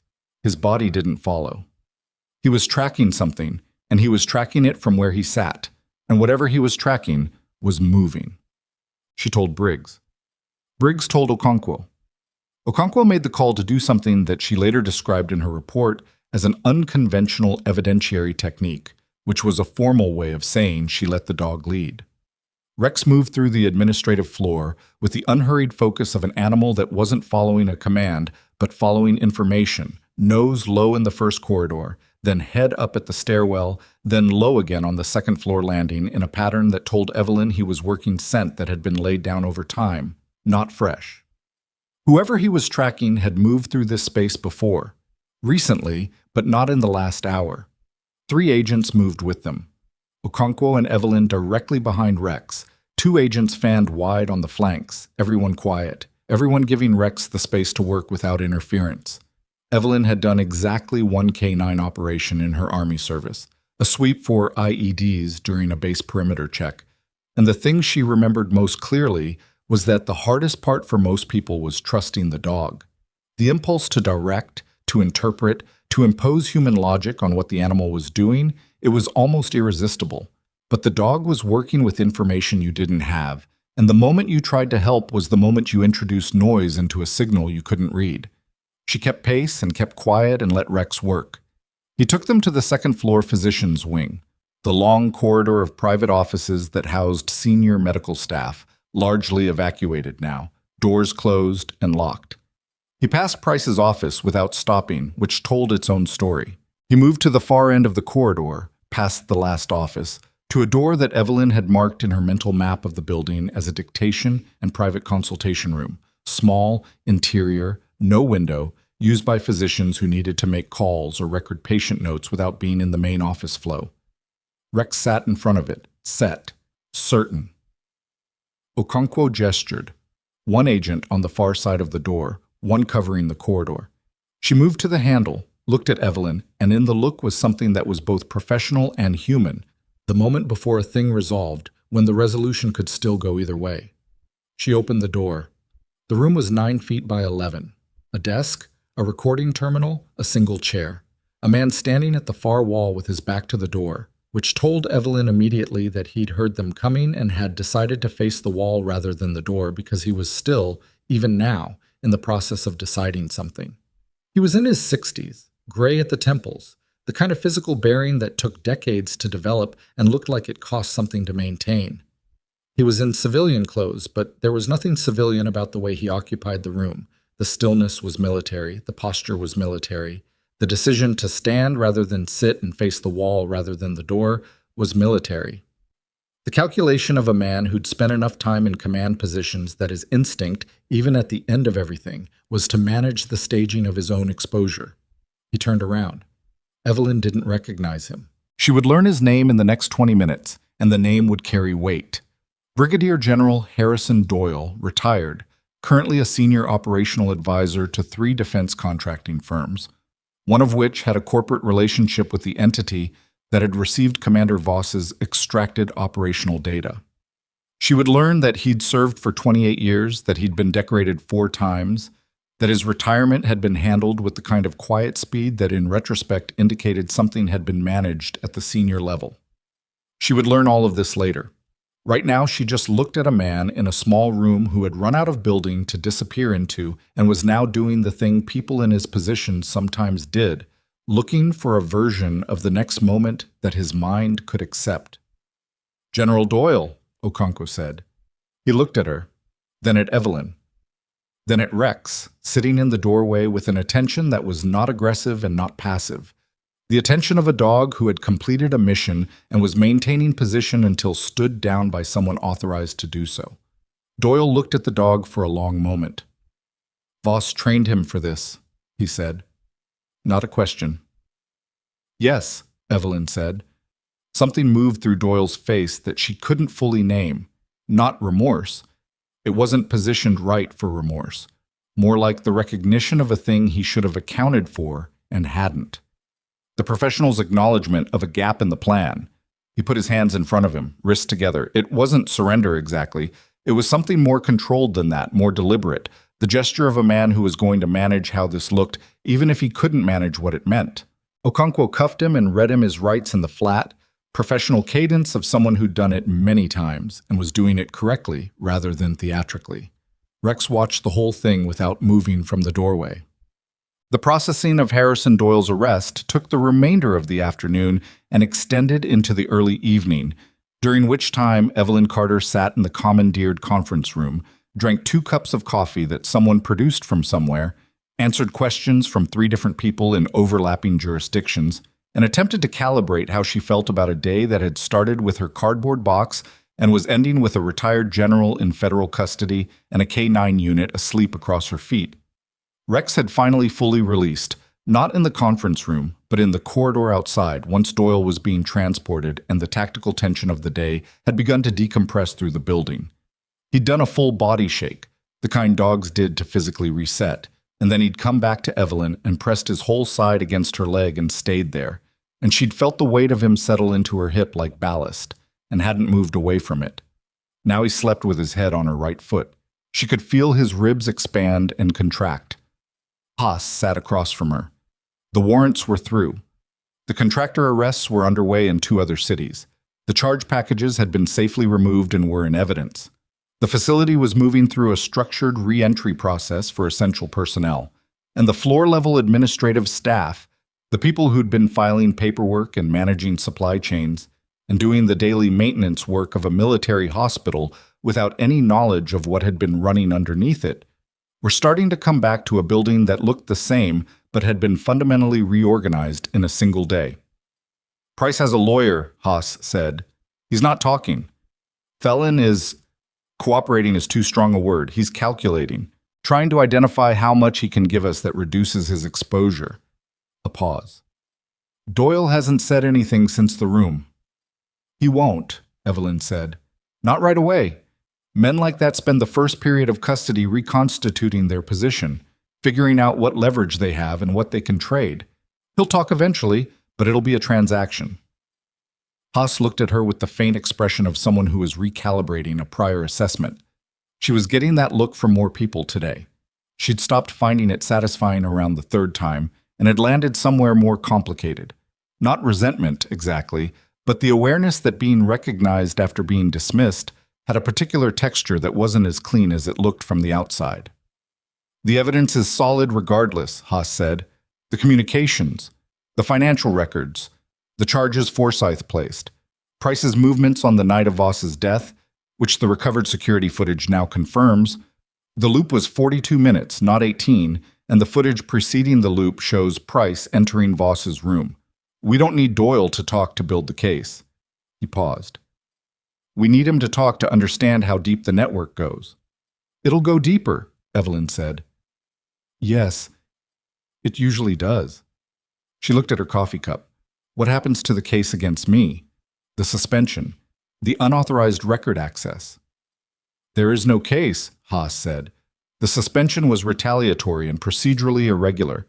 His body didn't follow. He was tracking something, and he was tracking it from where he sat, and whatever he was tracking was moving. She told Briggs. Briggs told Okonkwo. Okonkwo made the call to do something that she later described in her report as an unconventional evidentiary technique, which was a formal way of saying she let the dog lead. Rex moved through the administrative floor with the unhurried focus of an animal that wasn't following a command, but following information, nose low in the first corridor, then head up at the stairwell, then low again on the second floor landing in a pattern that told Evelyn he was working scent that had been laid down over time, not fresh. Whoever he was tracking had moved through this space before, recently, but not in the last hour. 3 agents moved with them. Okonkwo and Evelyn directly behind Rex, 2 agents fanned wide on the flanks, everyone quiet, everyone giving Rex the space to work without interference. Evelyn had done exactly 1 K9 operation in her Army service, a sweep for IEDs during a base perimeter check, and the thing she remembered most clearly was that the hardest part for most people was trusting the dog. The impulse to direct, to interpret, to impose human logic on what the animal was doing, it was almost irresistible. But the dog was working with information you didn't have, and the moment you tried to help was the moment you introduced noise into a signal you couldn't read. She kept pace and kept quiet and let Rex work. He took them to the second-floor physician's wing, the long corridor of private offices that housed senior medical staff, largely evacuated now, doors closed and locked. He passed Price's office without stopping, which told its own story. He moved to the far end of the corridor, past the last office, to a door that Evelyn had marked in her mental map of the building as a dictation and private consultation room, small, interior, no window, used by physicians who needed to make calls or record patient notes without being in the main office flow. Rex sat in front of it, set, certain. Okonkwo gestured, 1 agent on the far side of the door, 1 covering the corridor. She moved to the handle, looked at Evelyn, and in the look was something that was both professional and human, the moment before a thing resolved, when the resolution could still go either way. She opened the door. The room was 9 feet by 11. A desk, a recording terminal, a single chair. A man standing at the far wall with his back to the door, which told Evelyn immediately that he'd heard them coming and had decided to face the wall rather than the door because he was still, even now, in the process of deciding something. He was in his 60s, gray at the temples, the kind of physical bearing that took decades to develop and looked like it cost something to maintain. He was in civilian clothes, but there was nothing civilian about the way he occupied the room. The stillness was military, the posture was military. The decision to stand rather than sit and face the wall rather than the door was military. The calculation of a man who'd spent enough time in command positions that his instinct, even at the end of everything, was to manage the staging of his own exposure. He turned around. Evelyn didn't recognize him. She would learn his name in the next 20 minutes, and the name would carry weight. Brigadier General Harrison Doyle, retired, currently a senior operational advisor to 3 defense contracting firms, one of which had a corporate relationship with the entity that had received Commander Voss's extracted operational data. She would learn that he'd served for 28 years, that he'd been decorated 4 times, that his retirement had been handled with the kind of quiet speed that in retrospect indicated something had been managed at the senior level. She would learn all of this later. Right now, she just looked at a man in a small room who had run out of building to disappear into and was now doing the thing people in his position sometimes did, looking for a version of the next moment that his mind could accept. "General Doyle," Okonkwo said. He looked at her, then at Evelyn, then at Rex, sitting in the doorway with an attention that was not aggressive and not passive. The attention of a dog who had completed a mission and was maintaining position until stood down by someone authorized to do so. Doyle looked at the dog for a long moment. "Voss trained him for this," he said. Not a question. "Yes," Evelyn said. Something moved through Doyle's face that she couldn't fully name. Not remorse. It wasn't positioned right for remorse. More like the recognition of a thing he should have accounted for and hadn't. The professional's acknowledgement of a gap in the plan. He put his hands in front of him, wrists together. It wasn't surrender exactly. It was something more controlled than that, more deliberate. The gesture of a man who was going to manage how this looked, even if he couldn't manage what it meant. Okonkwo cuffed him and read him his rights in the flat, professional cadence of someone who'd done it many times and was doing it correctly rather than theatrically. Rex watched the whole thing without moving from the doorway. The processing of Harrison Doyle's arrest took the remainder of the afternoon and extended into the early evening, during which time Evelyn Carter sat in the commandeered conference room, drank 2 cups of coffee that someone produced from somewhere, answered questions from 3 different people in overlapping jurisdictions, and attempted to calibrate how she felt about a day that had started with her cardboard box and was ending with a retired general in federal custody and a K-9 unit asleep across her feet. Rex had finally fully released, not in the conference room, but in the corridor outside once Doyle was being transported and the tactical tension of the day had begun to decompress through the building. He'd done a full body shake, the kind dogs did to physically reset, and then he'd come back to Evelyn and pressed his whole side against her leg and stayed there, and she'd felt the weight of him settle into her hip like ballast, and hadn't moved away from it. Now he slept with his head on her right foot. She could feel his ribs expand and contract. Haas sat across from her. The warrants were through. The contractor arrests were underway in 2 other cities. The charge packages had been safely removed and were in evidence. The facility was moving through a structured re-entry process for essential personnel, and the floor-level administrative staff, the people who'd been filing paperwork and managing supply chains, and doing the daily maintenance work of a military hospital without any knowledge of what had been running underneath it, were starting to come back to a building that looked the same but had been fundamentally reorganized in a single day. "Price has a lawyer," Haas said. "He's not talking. Felon is... cooperating is too strong a word. He's calculating, trying to identify how much he can give us that reduces his exposure." A pause. "Doyle hasn't said anything since the room." "He won't," Evelyn said. "Not right away. Men like that spend the first period of custody reconstituting their position, figuring out what leverage they have and what they can trade. He'll talk eventually, but it'll be a transaction." Haas looked at her with the faint expression of someone who was recalibrating a prior assessment. She was getting that look from more people today. She'd stopped finding it satisfying around the 3rd time, and had landed somewhere more complicated. Not resentment, exactly, but the awareness that being recognized after being dismissed had a particular texture that wasn't as clean as it looked from the outside. The evidence is solid regardless, Haas said. The communications, the financial records, the charges Forsyth placed, Price's movements on the night of Voss's death, which the recovered security footage now confirms. The loop was 42 minutes, not 18, and the footage preceding the loop shows Price entering Voss's room. We don't need Doyle to talk to build the case. He paused. We need him to talk to understand how deep the network goes. It'll go deeper, Evelyn said. Yes, it usually does. She looked at her coffee cup. What happens to the case against me? The suspension, the unauthorized record access. There is no case, Haas said. The suspension was retaliatory and procedurally irregular.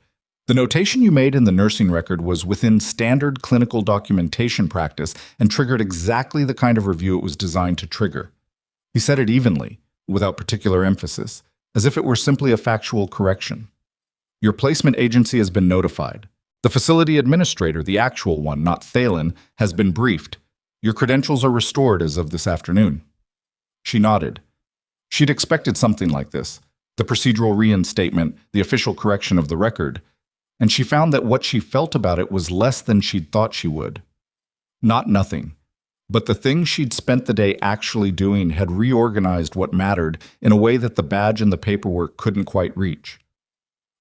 The notation you made in the nursing record was within standard clinical documentation practice and triggered exactly the kind of review it was designed to trigger. He said it evenly, without particular emphasis, as if it were simply a factual correction. Your placement agency has been notified. The facility administrator, the actual one, not Thalen, has been briefed. Your credentials are restored as of this afternoon. She nodded. She'd expected something like this, the procedural reinstatement, the official correction of the record, and she found that what she felt about it was less than she'd thought she would. Not nothing, but the thing she'd spent the day actually doing had reorganized what mattered in a way that the badge and the paperwork couldn't quite reach.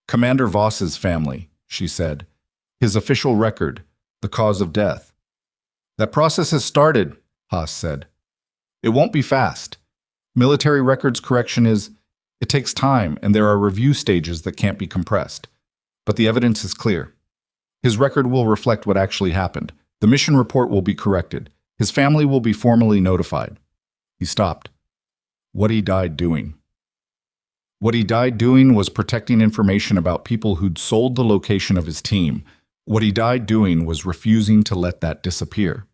Commander Voss's family, she said. His official record, the cause of death. That process has started, Haas said. It won't be fast. Military records correction it takes time, and there are review stages that can't be compressed. But the evidence is clear. His record will reflect what actually happened. The mission report will be corrected. His family will be formally notified. He stopped. What he died doing. What he died doing was protecting information about people who'd sold the location of his team. What he died doing was refusing to let that disappear.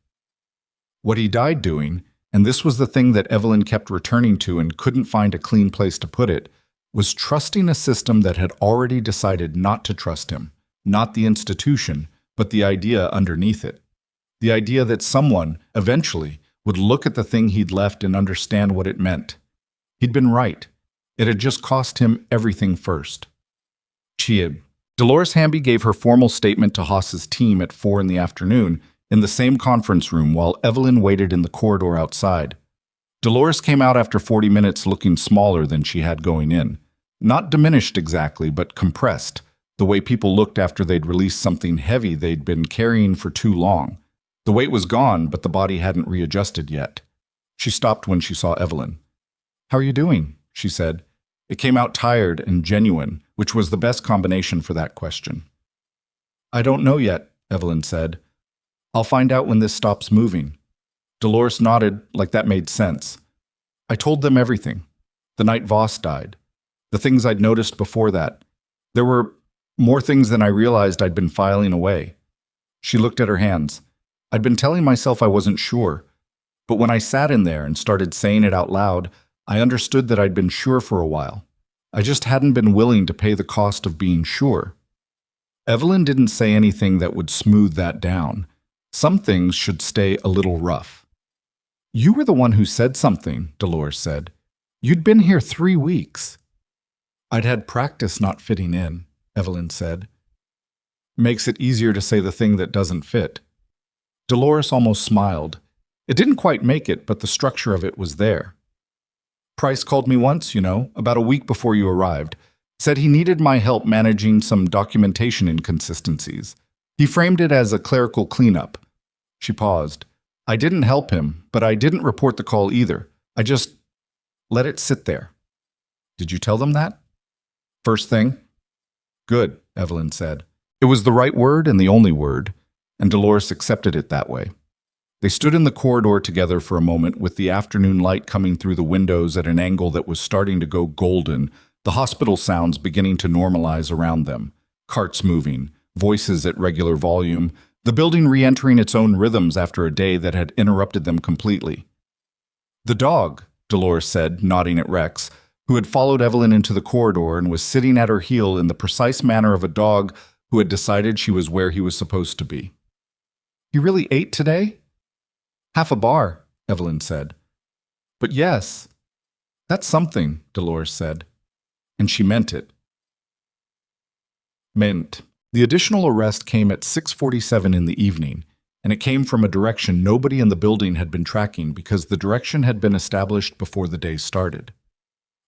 What he died doing, and this was the thing that Evelyn kept returning to and couldn't find a clean place to put it, was trusting a system that had already decided not to trust him, not the institution, but the idea underneath it. The idea that someone, eventually, would look at the thing he'd left and understand what it meant. He'd been right. It had just cost him everything first. Chiib. Dolores Hamby gave her formal statement to Haas's team at 4 in the afternoon in the same conference room while Evelyn waited in the corridor outside. Dolores came out after 40 minutes looking smaller than she had going in. Not diminished exactly, but compressed, the way people looked after they'd released something heavy they'd been carrying for too long. The weight was gone, but the body hadn't readjusted yet. She stopped when she saw Evelyn. "How are you doing?" she said. It came out tired and genuine, which was the best combination for that question. "I don't know yet," Evelyn said. "I'll find out when this stops moving." Dolores nodded like that made sense. "I told them everything. The night Voss died. The things I'd noticed before that. There were more things than I realized I'd been filing away." She looked at her hands. "I'd been telling myself I wasn't sure. But when I sat in there and started saying it out loud, I understood that I'd been sure for a while. I just hadn't been willing to pay the cost of being sure." Evelyn didn't say anything that would smooth that down. Some things should stay a little rough. "You were the one who said something," Dolores said. "You'd been here 3 weeks." "I'd had practice not fitting in," Evelyn said. "Makes it easier to say the thing that doesn't fit." Dolores almost smiled. It didn't quite make it, but the structure of it was there. "Price called me once, about a week before you arrived. Said he needed my help managing some documentation inconsistencies. He framed it as a clerical cleanup." She paused. "I didn't help him, but I didn't report the call either. I just let it sit there." "Did you tell them that?" "First thing." "Good," Evelyn said. It was the right word and the only word, and Dolores accepted it that way. They stood in the corridor together for a moment with the afternoon light coming through the windows at an angle that was starting to go golden, the hospital sounds beginning to normalize around them, carts moving, voices at regular volume, the building re-entering its own rhythms after a day that had interrupted them completely. "The dog," Dolores said, nodding at Rex, who had followed Evelyn into the corridor and was sitting at her heel in the precise manner of a dog who had decided she was where he was supposed to be. "He really ate today?" "Half a bar," Evelyn said. "But yes, that's something," Dolores said. And she meant it. The additional arrest came at 6:47 in the evening, and it came from a direction nobody in the building had been tracking because the direction had been established before the day started.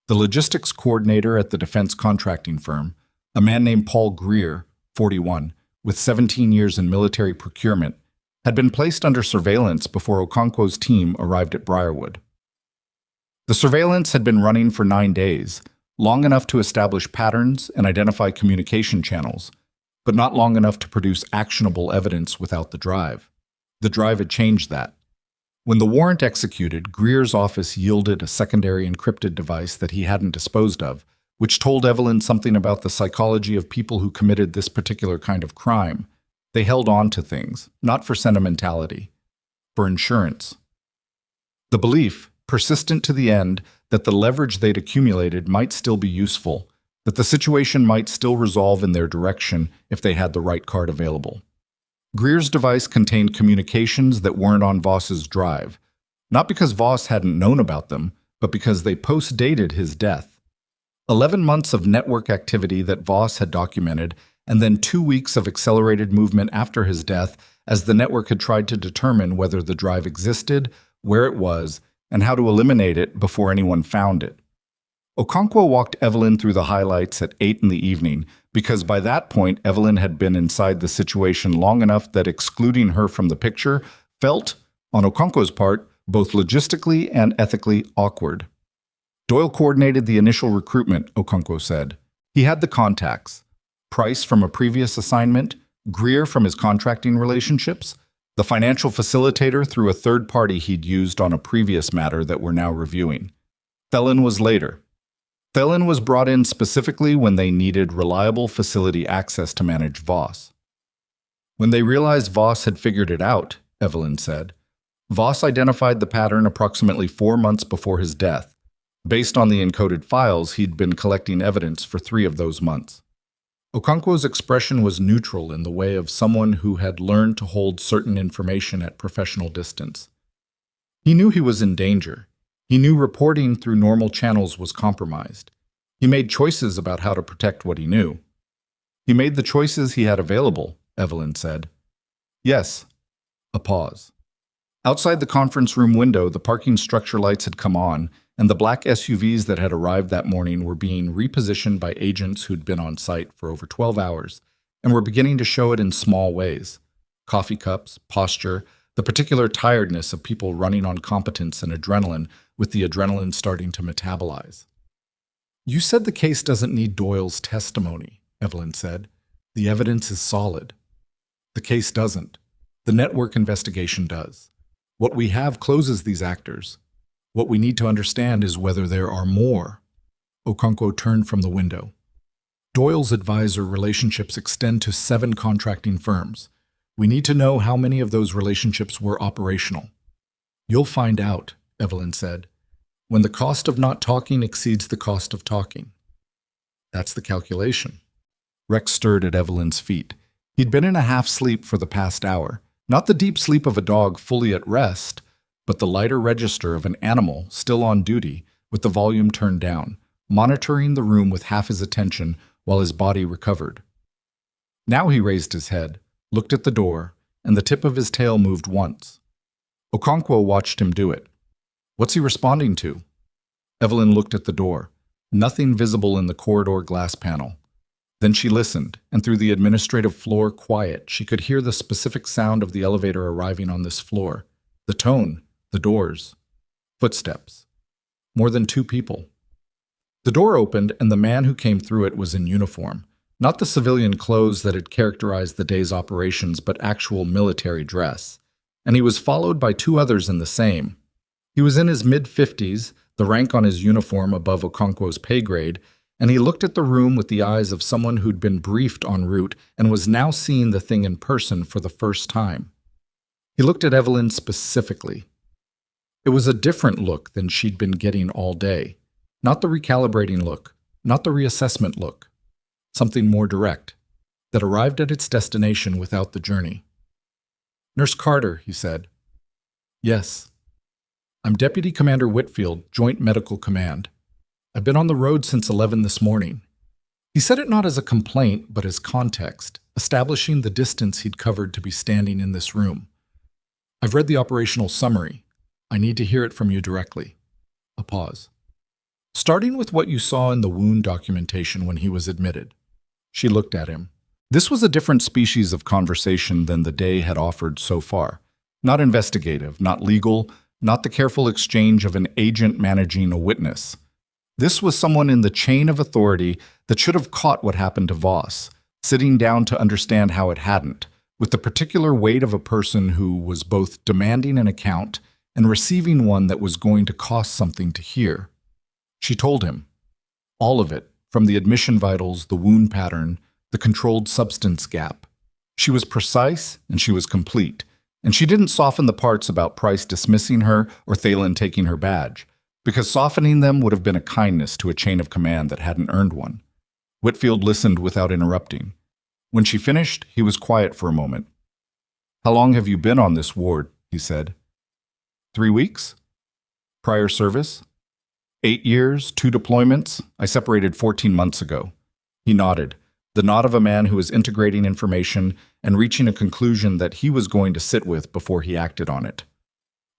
The logistics coordinator at the defense contracting firm, a man named Paul Greer, 41, with 17 years in military procurement, had been placed under surveillance before Okonkwo's team arrived at Briarwood. The surveillance had been running for 9 days, long enough to establish patterns and identify communication channels, but not long enough to produce actionable evidence without the drive. The drive had changed that. When the warrant executed, Greer's office yielded a secondary encrypted device that he hadn't disposed of, which told Evelyn something about the psychology of people who committed this particular kind of crime. They held on to things, not for sentimentality, for insurance. The belief, persistent to the end, that the leverage they'd accumulated might still be useful, that the situation might still resolve in their direction if they had the right card available. Greer's device contained communications that weren't on Voss's drive, not because Voss hadn't known about them, but because they post-dated his death. 11 months of network activity that Voss had documented, and then 2 weeks of accelerated movement after his death as the network had tried to determine whether the drive existed, where it was, and how to eliminate it before anyone found it. Okonkwo walked Evelyn through the highlights at 8 in the evening because by that point Evelyn had been inside the situation long enough that excluding her from the picture felt, on Okonkwo's part, both logistically and ethically awkward. Doyle coordinated the initial recruitment, Okonkwo said. He had the contacts. Price from a previous assignment, Greer from his contracting relationships, the financial facilitator through a third party he'd used on a previous matter that we're now reviewing. Thelen was later. Thelen was brought in specifically when they needed reliable facility access to manage Voss. When they realized Voss had figured it out, Evelyn said, Voss identified the pattern approximately 4 months before his death. Based on the encoded files, he'd been collecting evidence for 3 of those months. Okonkwo's expression was neutral in the way of someone who had learned to hold certain information at professional distance. He knew he was in danger. He knew reporting through normal channels was compromised. He made choices about how to protect what he knew. He made the choices he had available, Evelyn said. Yes. A pause. Outside the conference room window, the parking structure lights had come on, and the black SUVs that had arrived that morning were being repositioned by agents who'd been on site for over 12 hours and were beginning to show it in small ways. Coffee cups, posture, the particular tiredness of people running on competence and adrenaline, with the adrenaline starting to metabolize. You said the case doesn't need Doyle's testimony, Evelyn said. The evidence is solid. The case doesn't. The network investigation does. What we have closes these actors. What we need to understand is whether there are more. Okonkwo turned from the window. Doyle's advisor relationships extend to 7 contracting firms. We need to know how many of those relationships were operational. You'll find out, Evelyn said, when the cost of not talking exceeds the cost of talking. That's the calculation. Rex stirred at Evelyn's feet. He'd been in a half-sleep for the past hour, not the deep sleep of a dog fully at rest, but the lighter register of an animal still on duty with the volume turned down, monitoring the room with half his attention while his body recovered. Now he raised his head, looked at the door, and the tip of his tail moved once. Okonkwo watched him do it. What's he responding to? Evelyn looked at the door. Nothing visible in the corridor glass panel. Then she listened, and through the administrative floor quiet, she could hear the specific sound of the elevator arriving on this floor. The tone, the doors, footsteps. More than 2 people. The door opened, and the man who came through it was in uniform. Not the civilian clothes that had characterized the day's operations, but actual military dress. And he was followed by 2 others in the same. He was in his mid-50s, the rank on his uniform above Okonkwo's pay grade, and he looked at the room with the eyes of someone who'd been briefed en route and was now seeing the thing in person for the first time. He looked at Evelyn specifically. It was a different look than she'd been getting all day. Not the recalibrating look, not the reassessment look. Something more direct. that arrived at its destination without the journey. "Nurse Carter," he said. "Yes. I'm Deputy Commander Whitfield, Joint Medical Command. I've been on the road since 11 this morning." He said it not as a complaint, but as context, establishing the distance he'd covered to be standing in this room. "I've read the operational summary. I need to hear it from you directly." A pause. "Starting with what you saw in the wound documentation when he was admitted." She looked at him. This was a different species of conversation than the day had offered so far. Not investigative, not legal, not the careful exchange of an agent managing a witness. This was someone in the chain of authority that should have caught what happened to Voss, sitting down to understand how it hadn't, with the particular weight of a person who was both demanding an account and receiving one that was going to cost something to hear. She told him. All of it, from the admission vitals, the wound pattern, the controlled substance gap. She was precise and she was complete, and she didn't soften the parts about Price dismissing her or Thalen taking her badge, because softening them would have been a kindness to a chain of command that hadn't earned one. Whitfield listened without interrupting. When she finished, he was quiet for a moment. "How long have you been on this ward?" he said. 3 weeks? Prior service? 8 years, 2 deployments. I separated 14 months ago. He nodded, the nod of a man who is integrating information and reaching a conclusion that he was going to sit with before he acted on it.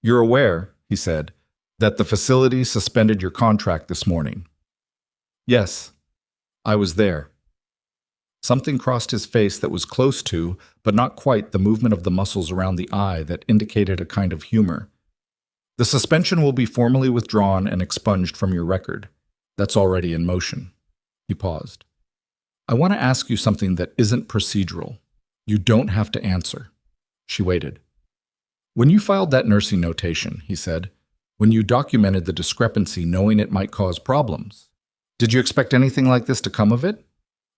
"You're aware," he said, "that the facility suspended your contract this morning." "Yes, I was there." Something crossed his face that was close to, but not quite, the movement of the muscles around the eye that indicated a kind of humor. "The suspension will be formally withdrawn and expunged from your record. That's already in motion." He paused. "I want to ask you something that isn't procedural. You don't have to answer." She waited. "When you filed that nursing notation," he said, "when you documented the discrepancy knowing it might cause problems, did you expect anything like this to come of it?"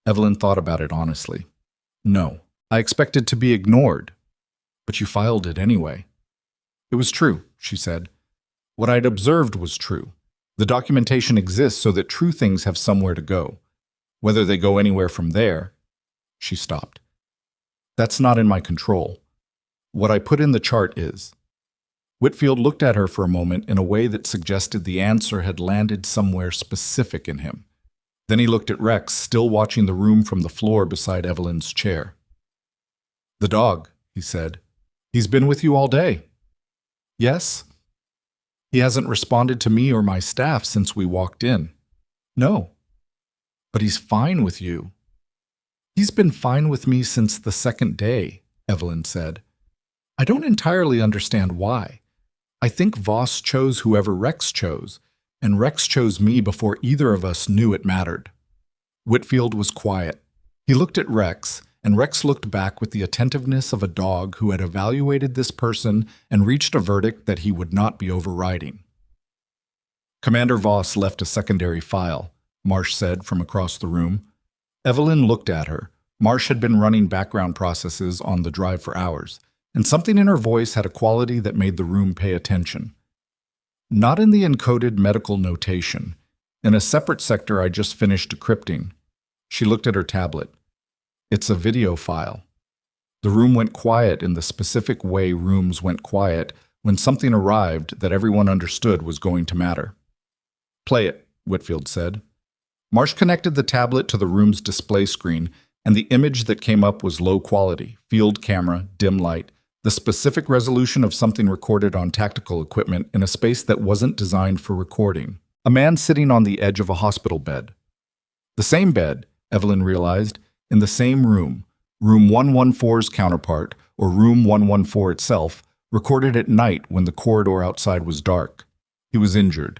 Evelyn thought about it honestly. "No. I expected to be ignored. But you filed it anyway." "It was true," she said. "What I'd observed was true. The documentation exists so that true things have somewhere to go. Whether they go anywhere from there..." She stopped. "That's not in my control. What I put in the chart is." Whitfield looked at her for a moment in a way that suggested the answer had landed somewhere specific in him. Then he looked at Rex, still watching the room from the floor beside Evelyn's chair. "The dog," he said. "He's been with you all day." "Yes." "He hasn't responded to me or my staff since we walked in." "No." "But he's fine with you." "He's been fine with me since the second day," Evelyn said. "I don't entirely understand why. I think Voss chose whoever Rex chose, and Rex chose me before either of us knew it mattered." Whitfield was quiet. He looked at Rex, and Rex looked back with the attentiveness of a dog who had evaluated this person and reached a verdict that he would not be overriding. "Commander Voss left a secondary file," Marsh said from across the room. Evelyn looked at her. Marsh had been running background processes on the drive for hours, and something in her voice had a quality that made the room pay attention. "Not in the encoded medical notation. In a separate sector I just finished decrypting." She looked at her tablet. "It's a video file." The room went quiet in the specific way rooms went quiet when something arrived that everyone understood was going to matter. "Play it," Whitfield said. Marsh connected the tablet to the room's display screen, and the image that came up was low quality, field camera, dim light, the specific resolution of something recorded on tactical equipment in a space that wasn't designed for recording. A man sitting on the edge of a hospital bed. The same bed, Evelyn realized, in the same room, room 114's counterpart, or room 114 itself, recorded at night when the corridor outside was dark. He was injured.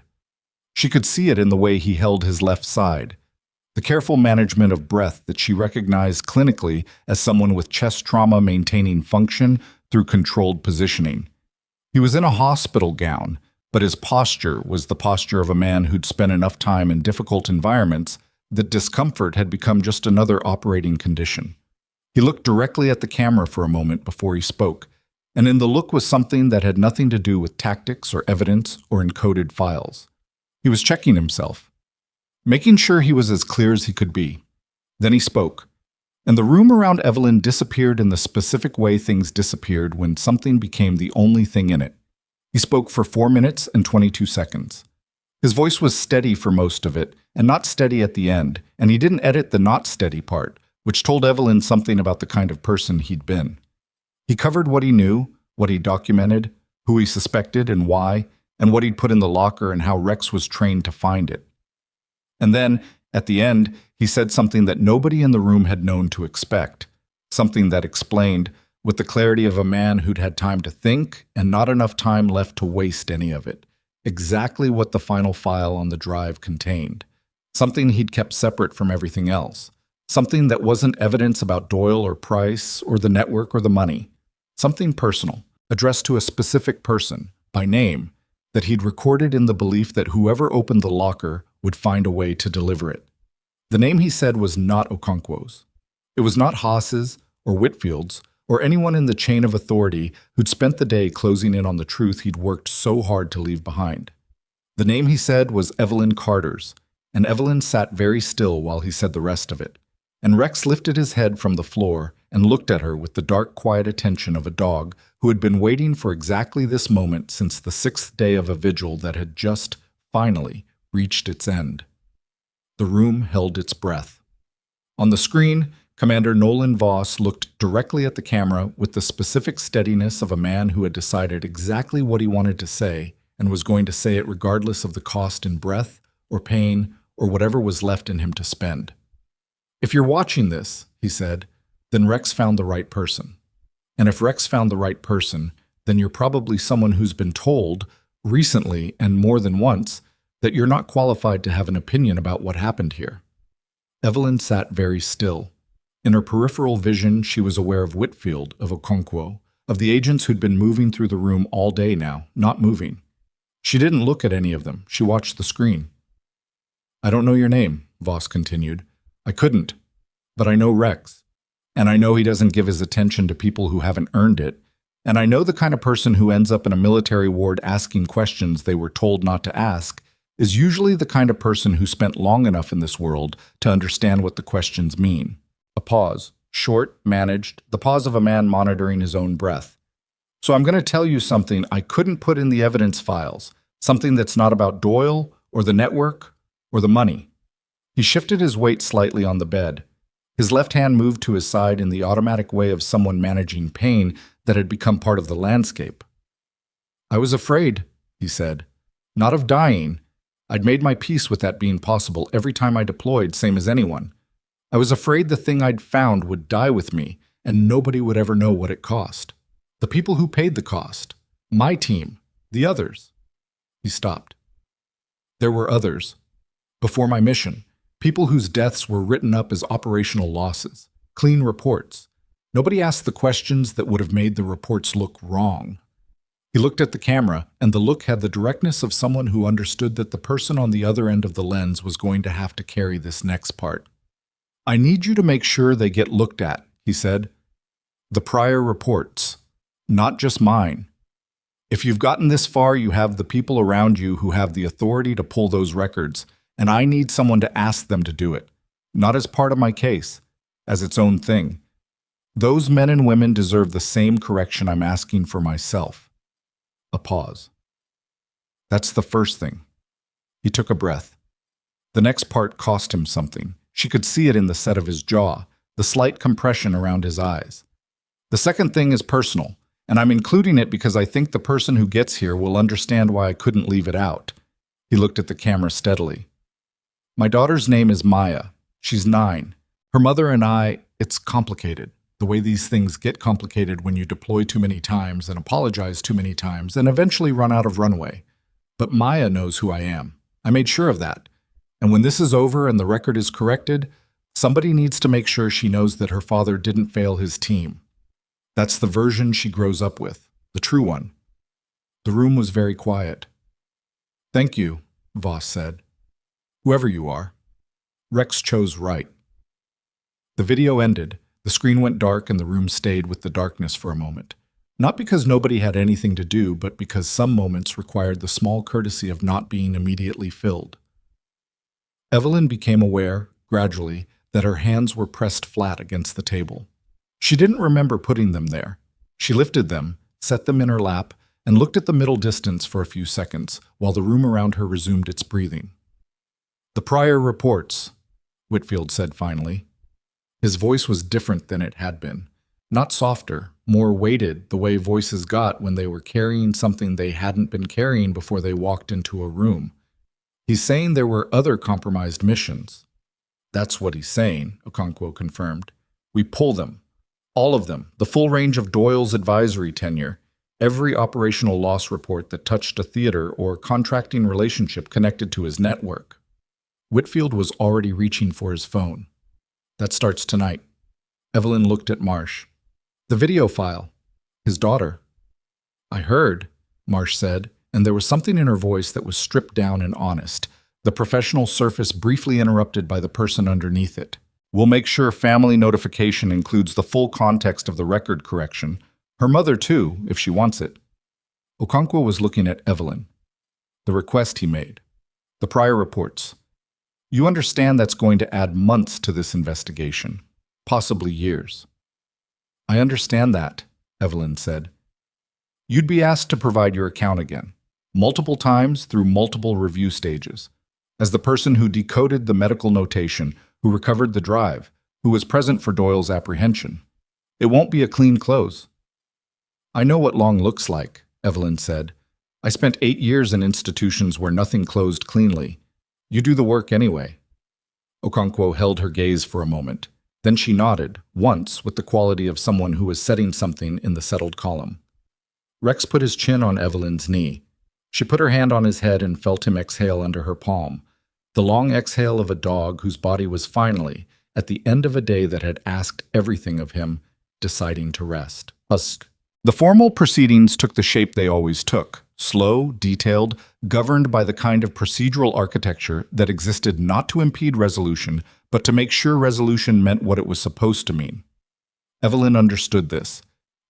She could see it in the way he held his left side, the careful management of breath that she recognized clinically as someone with chest trauma maintaining function through controlled positioning. He was in a hospital gown, but his posture was the posture of a man who'd spent enough time in difficult environments that discomfort had become just another operating condition. He looked directly at the camera for a moment before he spoke, and in the look was something that had nothing to do with tactics or evidence or encoded files. He was checking himself, making sure he was as clear as he could be. Then he spoke. And the room around Evelyn disappeared in the specific way things disappeared when something became the only thing in it. He spoke for 4 minutes and 22 seconds. His voice was steady for most of it, and not steady at the end, and he didn't edit the not steady part, which told Evelyn something about the kind of person he'd been. He covered what he knew, what he documented, who he suspected and why, and what he'd put in the locker and how Rex was trained to find it. And then, at the end, he said something that nobody in the room had known to expect, something that explained, with the clarity of a man who'd had time to think and not enough time left to waste any of it, exactly what the final file on the drive contained, something he'd kept separate from everything else, something that wasn't evidence about Doyle or Price or the network or the money, something personal, addressed to a specific person, by name, that he'd recorded in the belief that whoever opened the locker would find a way to deliver it. The name he said was not Okonkwo's. It was not Haas's or Whitfield's or anyone in the chain of authority who'd spent the day closing in on the truth he'd worked so hard to leave behind. The name he said was Evelyn Carter's, and Evelyn sat very still while he said the rest of it. And Rex lifted his head from the floor and looked at her with the dark, quiet attention of a dog who had been waiting for exactly this moment since the 6th day of a vigil that had just, finally, reached its end. The room held its breath. On the screen, Commander Nolan Voss looked directly at the camera with the specific steadiness of a man who had decided exactly what he wanted to say and was going to say it regardless of the cost in breath or pain or whatever was left in him to spend. "If you're watching this," he said, "then Rex found the right person. And if Rex found the right person, then you're probably someone who's been told, recently and more than once, that you're not qualified to have an opinion about what happened here." Evelyn sat very still. In her peripheral vision, she was aware of Whitfield, of Okonkwo, of the agents who'd been moving through the room all day now, not moving. She didn't look at any of them. She watched the screen. "I don't know your name," Voss continued. "I couldn't. But I know Rex. And I know he doesn't give his attention to people who haven't earned it. And I know the kind of person who ends up in a military ward asking questions they were told not to ask is usually the kind of person who spent long enough in this world to understand what the questions mean." A pause, short, managed, the pause of a man monitoring his own breath. "So I'm going to tell you something I couldn't put in the evidence files, something that's not about Doyle or the network or the money." He shifted his weight slightly on the bed. His left hand moved to his side in the automatic way of someone managing pain that had become part of the landscape. "I was afraid," he said. "Not of dying. I'd made my peace with that being possible every time I deployed, same as anyone. I was afraid the thing I'd found would die with me, and nobody would ever know what it cost. The people who paid the cost. My team. The others." He stopped. "There were others. Before my mission. People whose deaths were written up as operational losses. Clean reports. Nobody asked the questions that would have made the reports look wrong." He looked at the camera, and the look had the directness of someone who understood that the person on the other end of the lens was going to have to carry this next part. "I need you to make sure they get looked at," he said. "The prior reports. Not just mine. If you've gotten this far, you have the people around you who have the authority to pull those records, and I need someone to ask them to do it. Not as part of my case, as its own thing. Those men and women deserve the same correction I'm asking for myself." A pause. "That's the first thing." He took a breath. The next part cost him something. She could see it in the set of his jaw, the slight compression around his eyes. "The second thing is personal, and I'm including it because I think the person who gets here will understand why I couldn't leave it out." He looked at the camera steadily. "My daughter's name is Maya. She's 9. Her mother and I, it's complicated. The way these things get complicated when you deploy too many times and apologize too many times and eventually run out of runway. But Maya knows who I am. I made sure of that. And when this is over and the record is corrected, somebody needs to make sure she knows that her father didn't fail his team. That's the version she grows up with, the true one." The room was very quiet. "Thank you," Voss said. "Whoever you are." Rex chose right. The video ended. The screen went dark and the room stayed with the darkness for a moment. Not because nobody had anything to do, but because some moments required the small courtesy of not being immediately filled. Evelyn became aware, gradually, that her hands were pressed flat against the table. She didn't remember putting them there. She lifted them, set them in her lap, and looked at the middle distance for a few seconds while the room around her resumed its breathing. "The prior reports," Whitfield said finally. His voice was different than it had been. Not softer, more weighted the way voices got when they were carrying something they hadn't been carrying before they walked into a room. "He's saying there were other compromised missions." "That's what he's saying," Okonkwo confirmed. "We pull them. All of them. The full range of Doyle's advisory tenure. Every operational loss report that touched a theater or contracting relationship connected to his network." Whitfield was already reaching for his phone. "That starts tonight." Evelyn looked at Marsh. "The video file. His daughter." "I heard," Marsh said, and there was something in her voice that was stripped down and honest, the professional surface briefly interrupted by the person underneath it. "We'll make sure family notification includes the full context of the record correction. Her mother, too, if she wants it." Okonkwo was looking at Evelyn. "The request he made. The prior reports. You understand that's going to add months to this investigation, possibly years." "I understand that," Evelyn said. "You'd be asked to provide your account again, multiple times through multiple review stages. As the person who decoded the medical notation, who recovered the drive, who was present for Doyle's apprehension. It won't be a clean close." "I know what long looks like," Evelyn said. "I spent 8 years in institutions where nothing closed cleanly. You do the work anyway." Okonkwo held her gaze for a moment. Then she nodded, once with the quality of someone who was setting something in the settled column. Rex put his chin on Evelyn's knee. She put her hand on his head and felt him exhale under her palm. The long exhale of a dog whose body was finally, at the end of a day that had asked everything of him, deciding to rest. The formal proceedings took the shape they always took, slow, detailed, governed by the kind of procedural architecture that existed not to impede resolution, but to make sure resolution meant what it was supposed to mean. Evelyn understood this.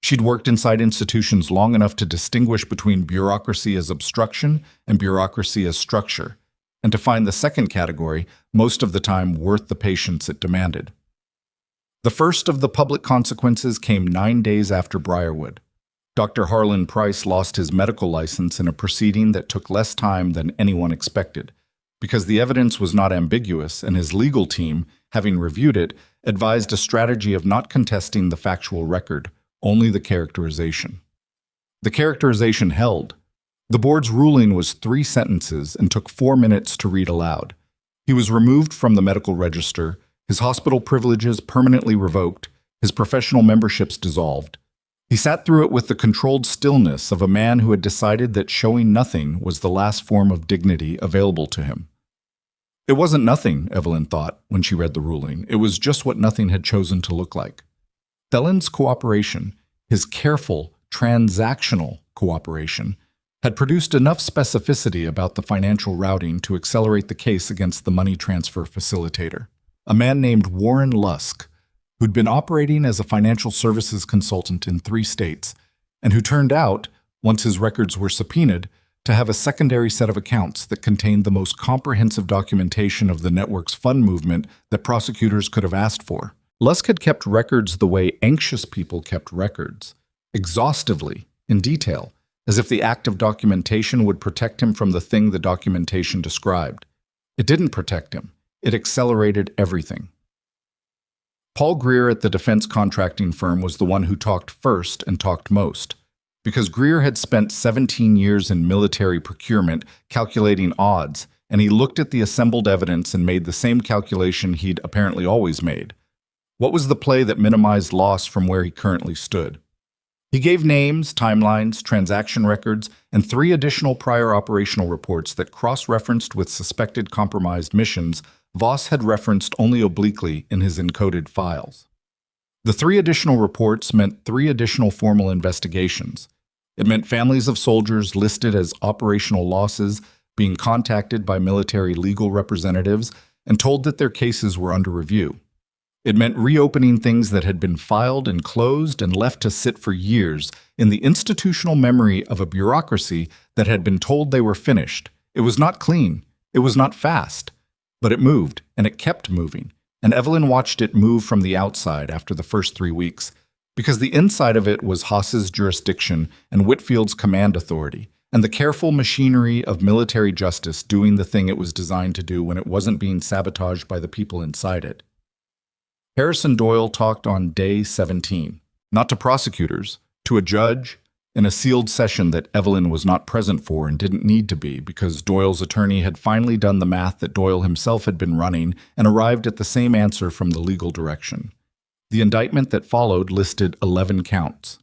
She'd worked inside institutions long enough to distinguish between bureaucracy as obstruction and bureaucracy as structure, and to find the second category, most of the time, worth the patience it demanded. The first of the public consequences came 9 days after Briarwood. Dr. Harlan Price lost his medical license in a proceeding that took less time than anyone expected, because the evidence was not ambiguous and his legal team, having reviewed it, advised a strategy of not contesting the factual record, only the characterization. The characterization held. The board's ruling was 3 sentences and took 4 minutes to read aloud. He was removed from the medical register, his hospital privileges permanently revoked, his professional memberships dissolved. He sat through it with the controlled stillness of a man who had decided that showing nothing was the last form of dignity available to him. It wasn't nothing, Evelyn thought, when she read the ruling. It was just what nothing had chosen to look like. Thelen's cooperation, his careful, transactional cooperation, had produced enough specificity about the financial routing to accelerate the case against the money transfer facilitator, a man named Warren Lusk, who'd been operating as a financial services consultant in 3 states, and who turned out, once his records were subpoenaed, to have a secondary set of accounts that contained the most comprehensive documentation of the network's fund movement that prosecutors could have asked for. Lusk had kept records the way anxious people kept records, exhaustively, in detail, as if the act of documentation would protect him from the thing the documentation described. It didn't protect him. It accelerated everything. Paul Greer at the defense contracting firm was the one who talked first and talked most, because Greer had spent 17 years in military procurement calculating odds, and he looked at the assembled evidence and made the same calculation he'd apparently always made. What was the play that minimized loss from where he currently stood? He gave names, timelines, transaction records, and 3 additional prior operational reports that cross-referenced with suspected compromised missions Voss had referenced only obliquely in his encoded files. The 3 additional reports meant 3 additional formal investigations. It meant families of soldiers listed as operational losses being contacted by military legal representatives and told that their cases were under review. It meant reopening things that had been filed and closed and left to sit for years in the institutional memory of a bureaucracy that had been told they were finished. It was not clean. It was not fast. But it moved, and it kept moving, and Evelyn watched it move from the outside after the first 3 weeks, because the inside of it was Haas's jurisdiction and Whitfield's command authority, and the careful machinery of military justice doing the thing it was designed to do when it wasn't being sabotaged by the people inside it. Harrison Doyle talked on day 17, not to prosecutors, to a judge, in a sealed session that Evelyn was not present for and didn't need to be because Doyle's attorney had finally done the math that Doyle himself had been running and arrived at the same answer from the legal direction. The indictment that followed listed 11 counts.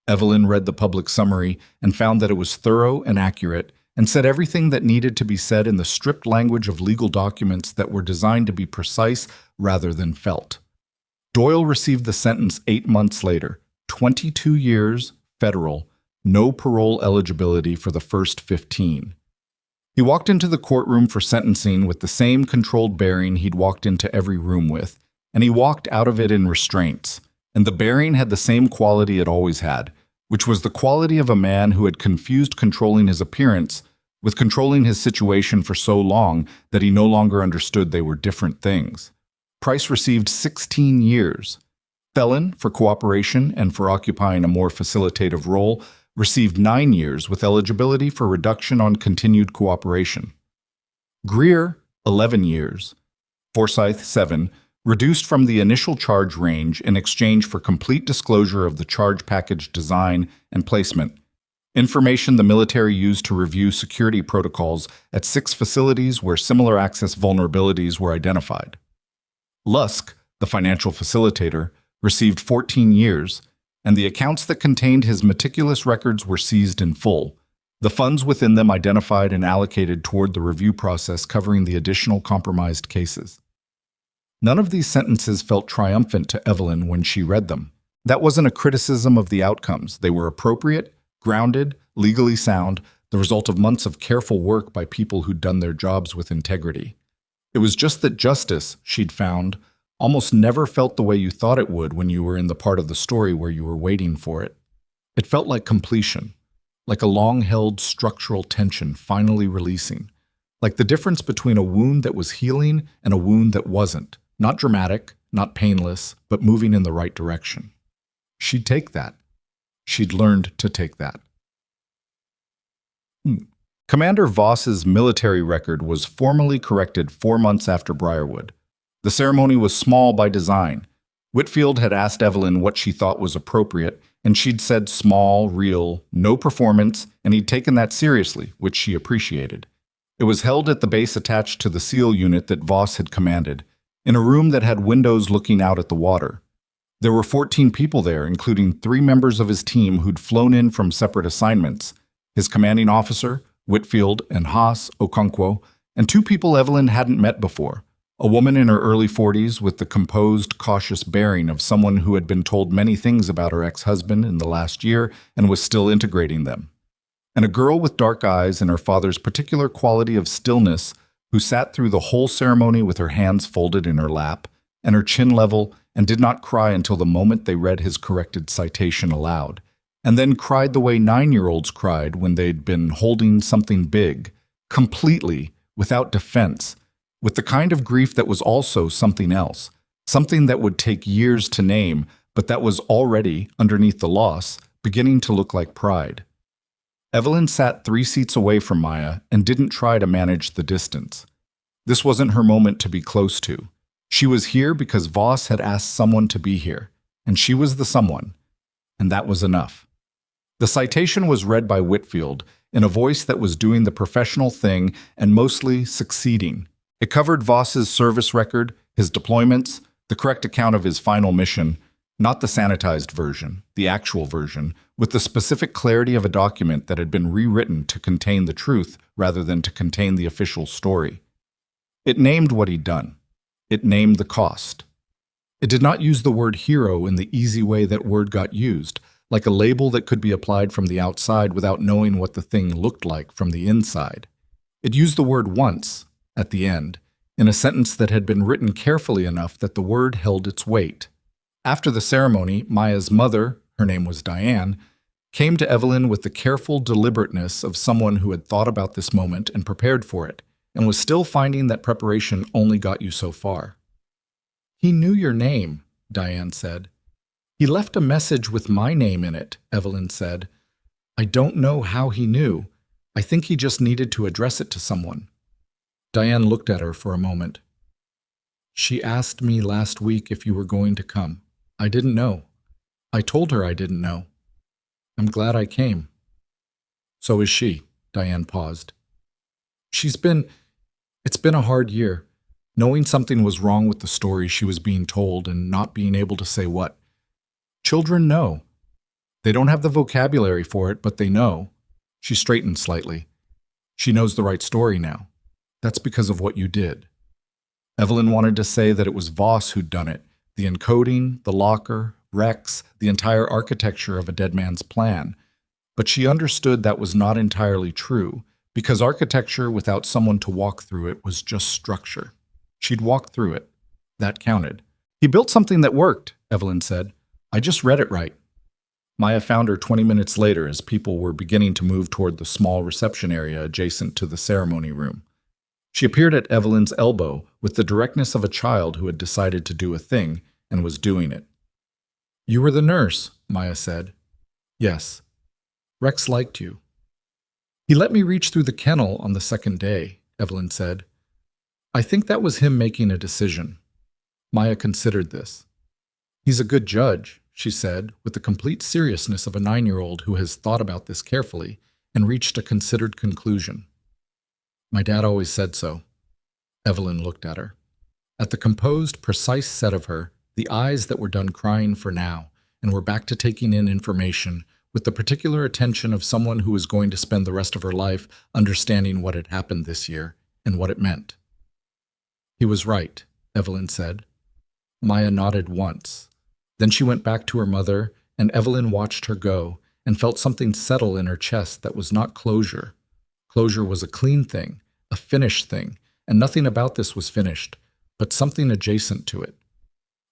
Evelyn read the public summary and found that it was thorough and accurate and said everything that needed to be said in the stripped language of legal documents that were designed to be precise rather than felt. Doyle received the sentence 8 months later, 22 years, federal, no parole eligibility for the first 15. He walked into the courtroom for sentencing with the same controlled bearing he'd walked into every room with, and he walked out of it in restraints. And the bearing had the same quality it always had, which was the quality of a man who had confused controlling his appearance with controlling his situation for so long that he no longer understood they were different things. Price received 16 years. Felon, for cooperation and for occupying a more facilitative role, received 9 years with eligibility for reduction on continued cooperation. Greer, 11 years. Forsyth, 7, reduced from the initial charge range in exchange for complete disclosure of the charge package design and placement, information the military used to review security protocols at 6 facilities where similar access vulnerabilities were identified. Lusk, the financial facilitator, received 14 years, and the accounts that contained his meticulous records were seized in full, the funds within them identified and allocated toward the review process covering the additional compromised cases. None of these sentences felt triumphant to Evelyn when she read them. That wasn't a criticism of the outcomes. They were appropriate, grounded, legally sound, the result of months of careful work by people who'd done their jobs with integrity. It was just that justice, she'd found, almost never felt the way you thought it would when you were in the part of the story where you were waiting for it. It felt like completion, like a long-held structural tension finally releasing, like the difference between a wound that was healing and a wound that wasn't, not dramatic, not painless, but moving in the right direction. She'd take that. She'd learned to take that. Commander Voss's military record was formally corrected 4 months after Briarwood. The ceremony was small by design. Whitfield had asked Evelyn what she thought was appropriate, and she'd said small, real, no performance, and he'd taken that seriously, which she appreciated. It was held at the base attached to the SEAL unit that Voss had commanded, in a room that had windows looking out at the water. There were 14 people there, including 3 members of his team who'd flown in from separate assignments, his commanding officer, Whitfield, and Haas, Okonkwo, and 2 people Evelyn hadn't met before. A woman in her early 40s with the composed, cautious bearing of someone who had been told many things about her ex-husband in the last year and was still integrating them. And a girl with dark eyes and her father's particular quality of stillness who sat through the whole ceremony with her hands folded in her lap and her chin level and did not cry until the moment they read his corrected citation aloud, and then cried the way 9-year-olds cried when they'd been holding something big, completely, without defense, with the kind of grief that was also something else, something that would take years to name, but that was already, underneath the loss, beginning to look like pride. Evelyn sat 3 seats away from Maya and didn't try to manage the distance. This wasn't her moment to be close to. She was here because Voss had asked someone to be here, and she was the someone, and that was enough. The citation was read by Whitfield in a voice that was doing the professional thing and mostly succeeding. It covered Voss's service record, his deployments, the correct account of his final mission, not the sanitized version, the actual version, with the specific clarity of a document that had been rewritten to contain the truth rather than to contain the official story. It named what he'd done. It named the cost. It did not use the word hero in the easy way that word got used, like a label that could be applied from the outside without knowing what the thing looked like from the inside. It used the word once, at the end, in a sentence that had been written carefully enough that the word held its weight. After the ceremony, Maya's mother, her name was Diane, came to Evelyn with the careful deliberateness of someone who had thought about this moment and prepared for it, and was still finding that preparation only got you so far. He knew your name, Diane said. He left a message with my name in it, Evelyn said. I don't know how he knew. I think he just needed to address it to someone. Diane looked at her for a moment. She asked me last week if you were going to come. I didn't know. I told her I didn't know. I'm glad I came. So is she, Diane paused. It's been a hard year, knowing something was wrong with the story she was being told and not being able to say what. Children know. They don't have the vocabulary for it, but they know. She straightened slightly. She knows the right story now. That's because of what you did. Evelyn wanted to say that it was Voss who'd done it, the encoding, the locker, Rex, the entire architecture of a dead man's plan. But she understood that was not entirely true, because architecture without someone to walk through it was just structure. She'd walked through it. That counted. He built something that worked, Evelyn said. I just read it right. Maya found her 20 minutes later as people were beginning to move toward the small reception area adjacent to the ceremony room. She appeared at Evelyn's elbow with the directness of a child who had decided to do a thing and was doing it. You were the nurse, Maya said. Yes. Rex liked you. He let me reach through the kennel on the second day, Evelyn said. I think that was him making a decision. Maya considered this. He's a good judge, she said, with the complete seriousness of a 9-year-old who has thought about this carefully and reached a considered conclusion. My dad always said so. Evelyn looked at her. At the composed, precise set of her, the eyes that were done crying for now and were back to taking in information with the particular attention of someone who was going to spend the rest of her life understanding what had happened this year and what it meant. He was right, Evelyn said. Maya nodded once. Then she went back to her mother, and Evelyn watched her go and felt something settle in her chest that was not closure. Closure was a clean thing, a finished thing, and nothing about this was finished, but something adjacent to it.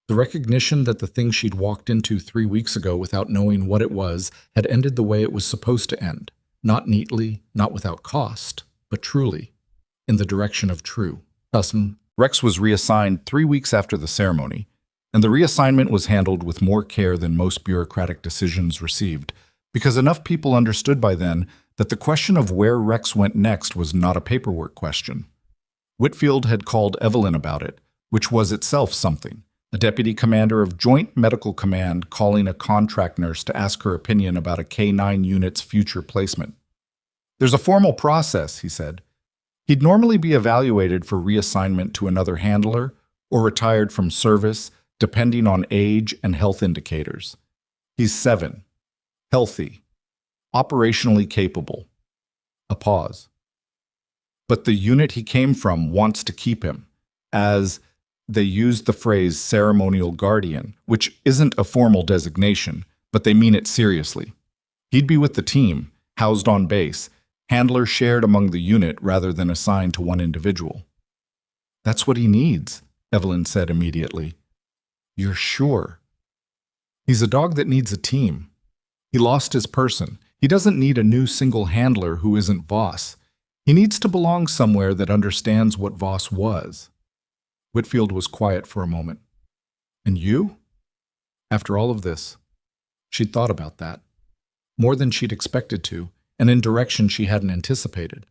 The recognition that the thing she'd walked into 3 weeks ago without knowing what it was had ended the way it was supposed to end, not neatly, not without cost, but truly, in the direction of true. Rex was reassigned 3 weeks after the ceremony, and the reassignment was handled with more care than most bureaucratic decisions received, because enough people understood by then that the question of where Rex went next was not a paperwork question. Whitfield had called Evelyn about it, which was itself something. A deputy commander of Joint Medical Command calling a contract nurse to ask her opinion about a K9 unit's future placement. There's a formal process, he said. He'd normally be evaluated for reassignment to another handler or retired from service, depending on age and health indicators. He's 7, healthy, operationally capable. A pause. But the unit he came from wants to keep him, as they used the phrase ceremonial guardian, which isn't a formal designation, but they mean it seriously. He'd be with the team, housed on base, handler shared among the unit rather than assigned to one individual. That's what he needs, Evelyn said immediately. You're sure? He's a dog that needs a team. He lost his person. He doesn't need a new single handler who isn't Voss. He needs to belong somewhere that understands what Voss was. Whitfield was quiet for a moment. And you? After all of this, she'd thought about that. More than she'd expected to, and in direction she hadn't anticipated.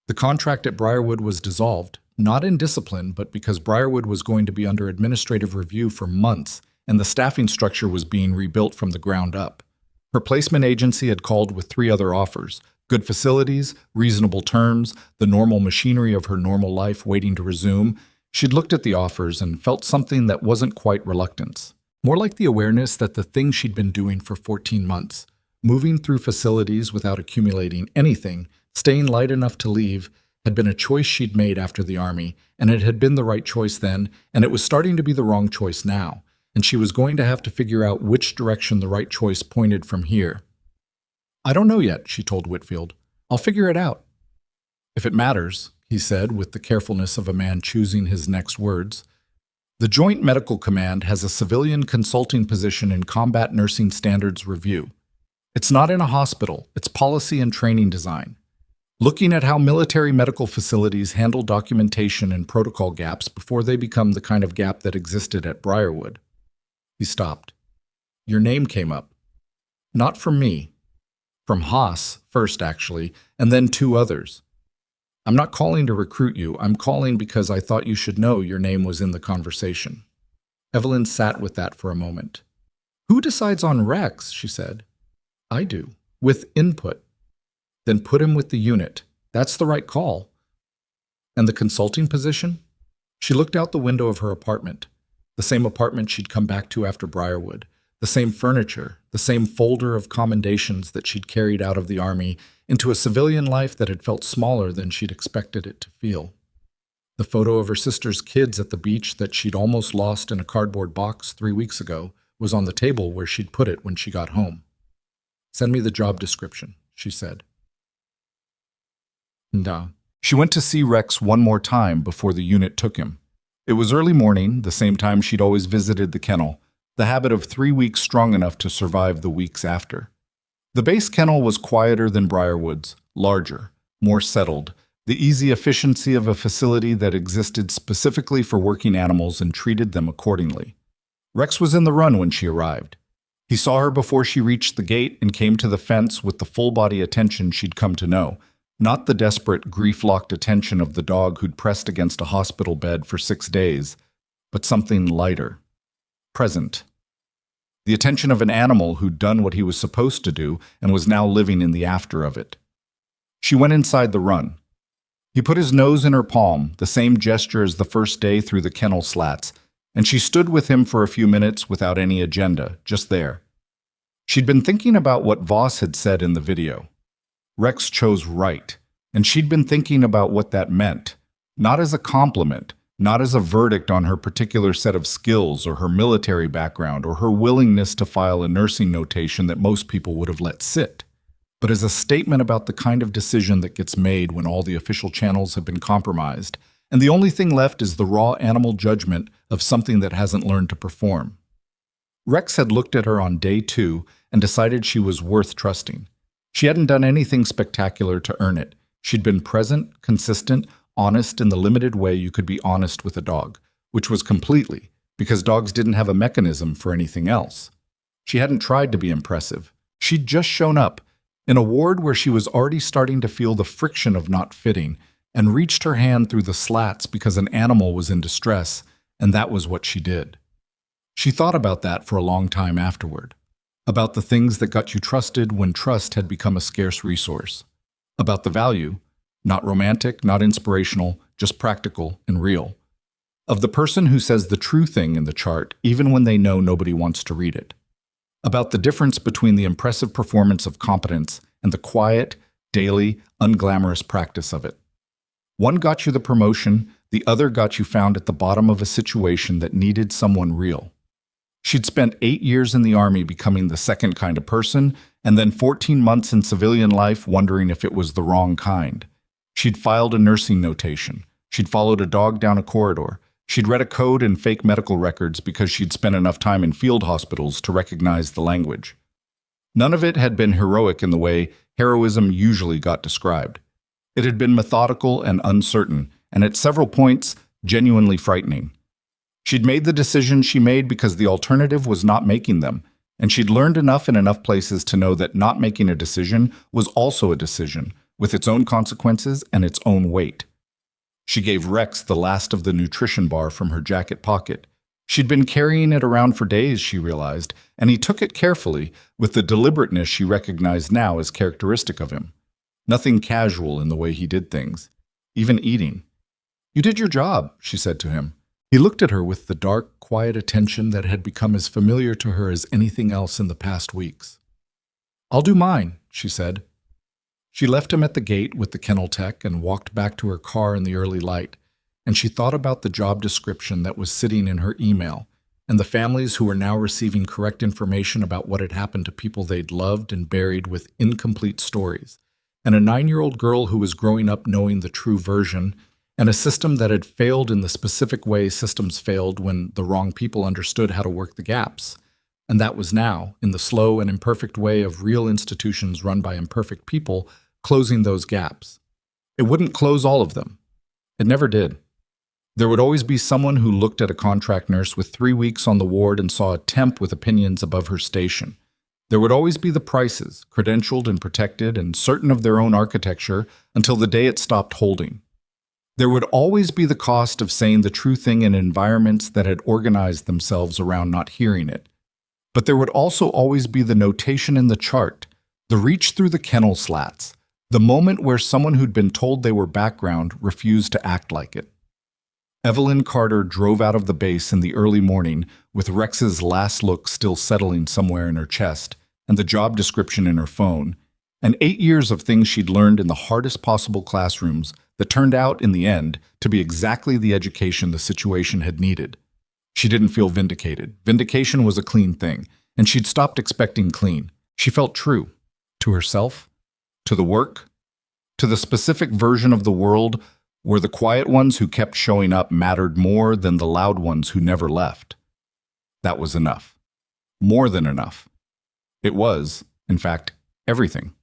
The contract at Briarwood was dissolved, not in discipline, but because Briarwood was going to be under administrative review for months, and the staffing structure was being rebuilt from the ground up. Her placement agency had called with 3 other offers: good facilities, reasonable terms, the normal machinery of her normal life waiting to resume. She'd looked at the offers and felt something that wasn't quite reluctance. More like the awareness that the thing she'd been doing for 14 months, moving through facilities without accumulating anything, staying light enough to leave, had been a choice she'd made after the Army, and it had been the right choice then, and it was starting to be the wrong choice now, and she was going to have to figure out which direction the right choice pointed from here. I don't know yet, she told Whitfield. I'll figure it out. If it matters, he said with the carefulness of a man choosing his next words, the Joint Medical Command has a civilian consulting position in Combat Nursing Standards Review. It's not in a hospital, it's policy and training design. looking at how military medical facilities handle documentation and protocol gaps before they become the kind of gap that existed at Briarwood. He stopped. Your name came up. Not from me. From Haas, first actually, and then two others. I'm not calling to recruit you. I'm calling because I thought you should know your name was in the conversation. Evelyn sat with that for a moment. Who decides on Rex? She said. I do, with input. Then put him with the unit. That's the right call. And the consulting position? She looked out the window of her apartment, the same apartment she'd come back to after Briarwood, the same furniture, the same folder of commendations that she'd carried out of the army into a civilian life that had felt smaller than she'd expected it to feel. The photo of her sister's kids at the beach that she'd almost lost in a cardboard box 3 weeks ago was on the table where she'd put it when she got home. Send me the job description, she said. She went to see Rex one more time before the unit took him. It was early morning, the same time she'd always visited the kennel, the habit of 3 weeks strong enough to survive the weeks after. The base kennel was quieter than Briarwood's, larger, more settled, the easy efficiency of a facility that existed specifically for working animals and treated them accordingly. Rex was in the run when she arrived. He saw her before she reached the gate and came to the fence with the full-body attention she'd come to know, not the desperate, grief-locked attention of the dog who'd pressed against a hospital bed for 6 days, but something lighter, present. The attention of an animal who'd done what he was supposed to do and was now living in the after of it. She went inside the run. He put his nose in her palm, the same gesture as the first day through the kennel slats, and she stood with him for a few minutes without any agenda, just there. She'd been thinking about what Voss had said in the video. Rex chose right, and she'd been thinking about what that meant, not as a compliment, not as a verdict on her particular set of skills or her military background or her willingness to file a nursing notation that most people would have let sit, but as a statement about the kind of decision that gets made when all the official channels have been compromised, and the only thing left is the raw animal judgment of something that hasn't learned to perform. Rex had looked at her on day 2 and decided she was worth trusting. She hadn't done anything spectacular to earn it. She'd been present, consistent, honest in the limited way you could be honest with a dog, which was completely, because dogs didn't have a mechanism for anything else. She hadn't tried to be impressive. She'd just shown up, in a ward where she was already starting to feel the friction of not fitting, and reached her hand through the slats because an animal was in distress, and that was what she did. She thought about that for a long time afterward. About the things that got you trusted when trust had become a scarce resource. About the value, not romantic, not inspirational, just practical and real. Of the person who says the true thing in the chart even when they know nobody wants to read it. About the difference between the impressive performance of competence and the quiet, daily, unglamorous practice of it. One got you the promotion, the other got you found at the bottom of a situation that needed someone real. She'd spent 8 years in the army becoming the second kind of person, and then 14 months in civilian life wondering if it was the wrong kind. She'd filed a nursing notation. She'd followed a dog down a corridor. She'd read a code in fake medical records because she'd spent enough time in field hospitals to recognize the language. None of it had been heroic in the way heroism usually got described. It had been methodical and uncertain, and at several points, genuinely frightening. She'd made the decisions she made because the alternative was not making them, and she'd learned enough in enough places to know that not making a decision was also a decision, with its own consequences and its own weight. She gave Rex the last of the nutrition bar from her jacket pocket. She'd been carrying it around for days, she realized, and he took it carefully, with the deliberateness she recognized now as characteristic of him. Nothing casual in the way he did things, even eating. "You did your job," she said to him. He looked at her with the dark, quiet attention that had become as familiar to her as anything else in the past weeks. "I'll do mine," she said. She left him at the gate with the kennel tech and walked back to her car in the early light, and she thought about the job description that was sitting in her email, and the families who were now receiving correct information about what had happened to people they'd loved and buried with incomplete stories, and a 9-year-old girl who was growing up knowing the true version, and a system that had failed in the specific way systems failed when the wrong people understood how to work the gaps. And that was now, in the slow and imperfect way of real institutions run by imperfect people, closing those gaps. It wouldn't close all of them. It never did. There would always be someone who looked at a contract nurse with 3 weeks on the ward and saw a temp with opinions above her station. There would always be the prices, credentialed and protected and certain of their own architecture until the day it stopped holding. There would always be the cost of saying the true thing in environments that had organized themselves around not hearing it. But there would also always be the notation in the chart, the reach through the kennel slats, the moment where someone who'd been told they were background refused to act like it. Evelyn Carter drove out of the base in the early morning with Rex's last look still settling somewhere in her chest and the job description in her phone, and 8 years of things she'd learned in the hardest possible classrooms that turned out, in the end, to be exactly the education the situation had needed. She didn't feel vindicated. Vindication was a clean thing, and she'd stopped expecting clean. She felt true. To herself, to the work, to the specific version of the world where the quiet ones who kept showing up mattered more than the loud ones who never left. That was enough. More than enough. It was, in fact, everything.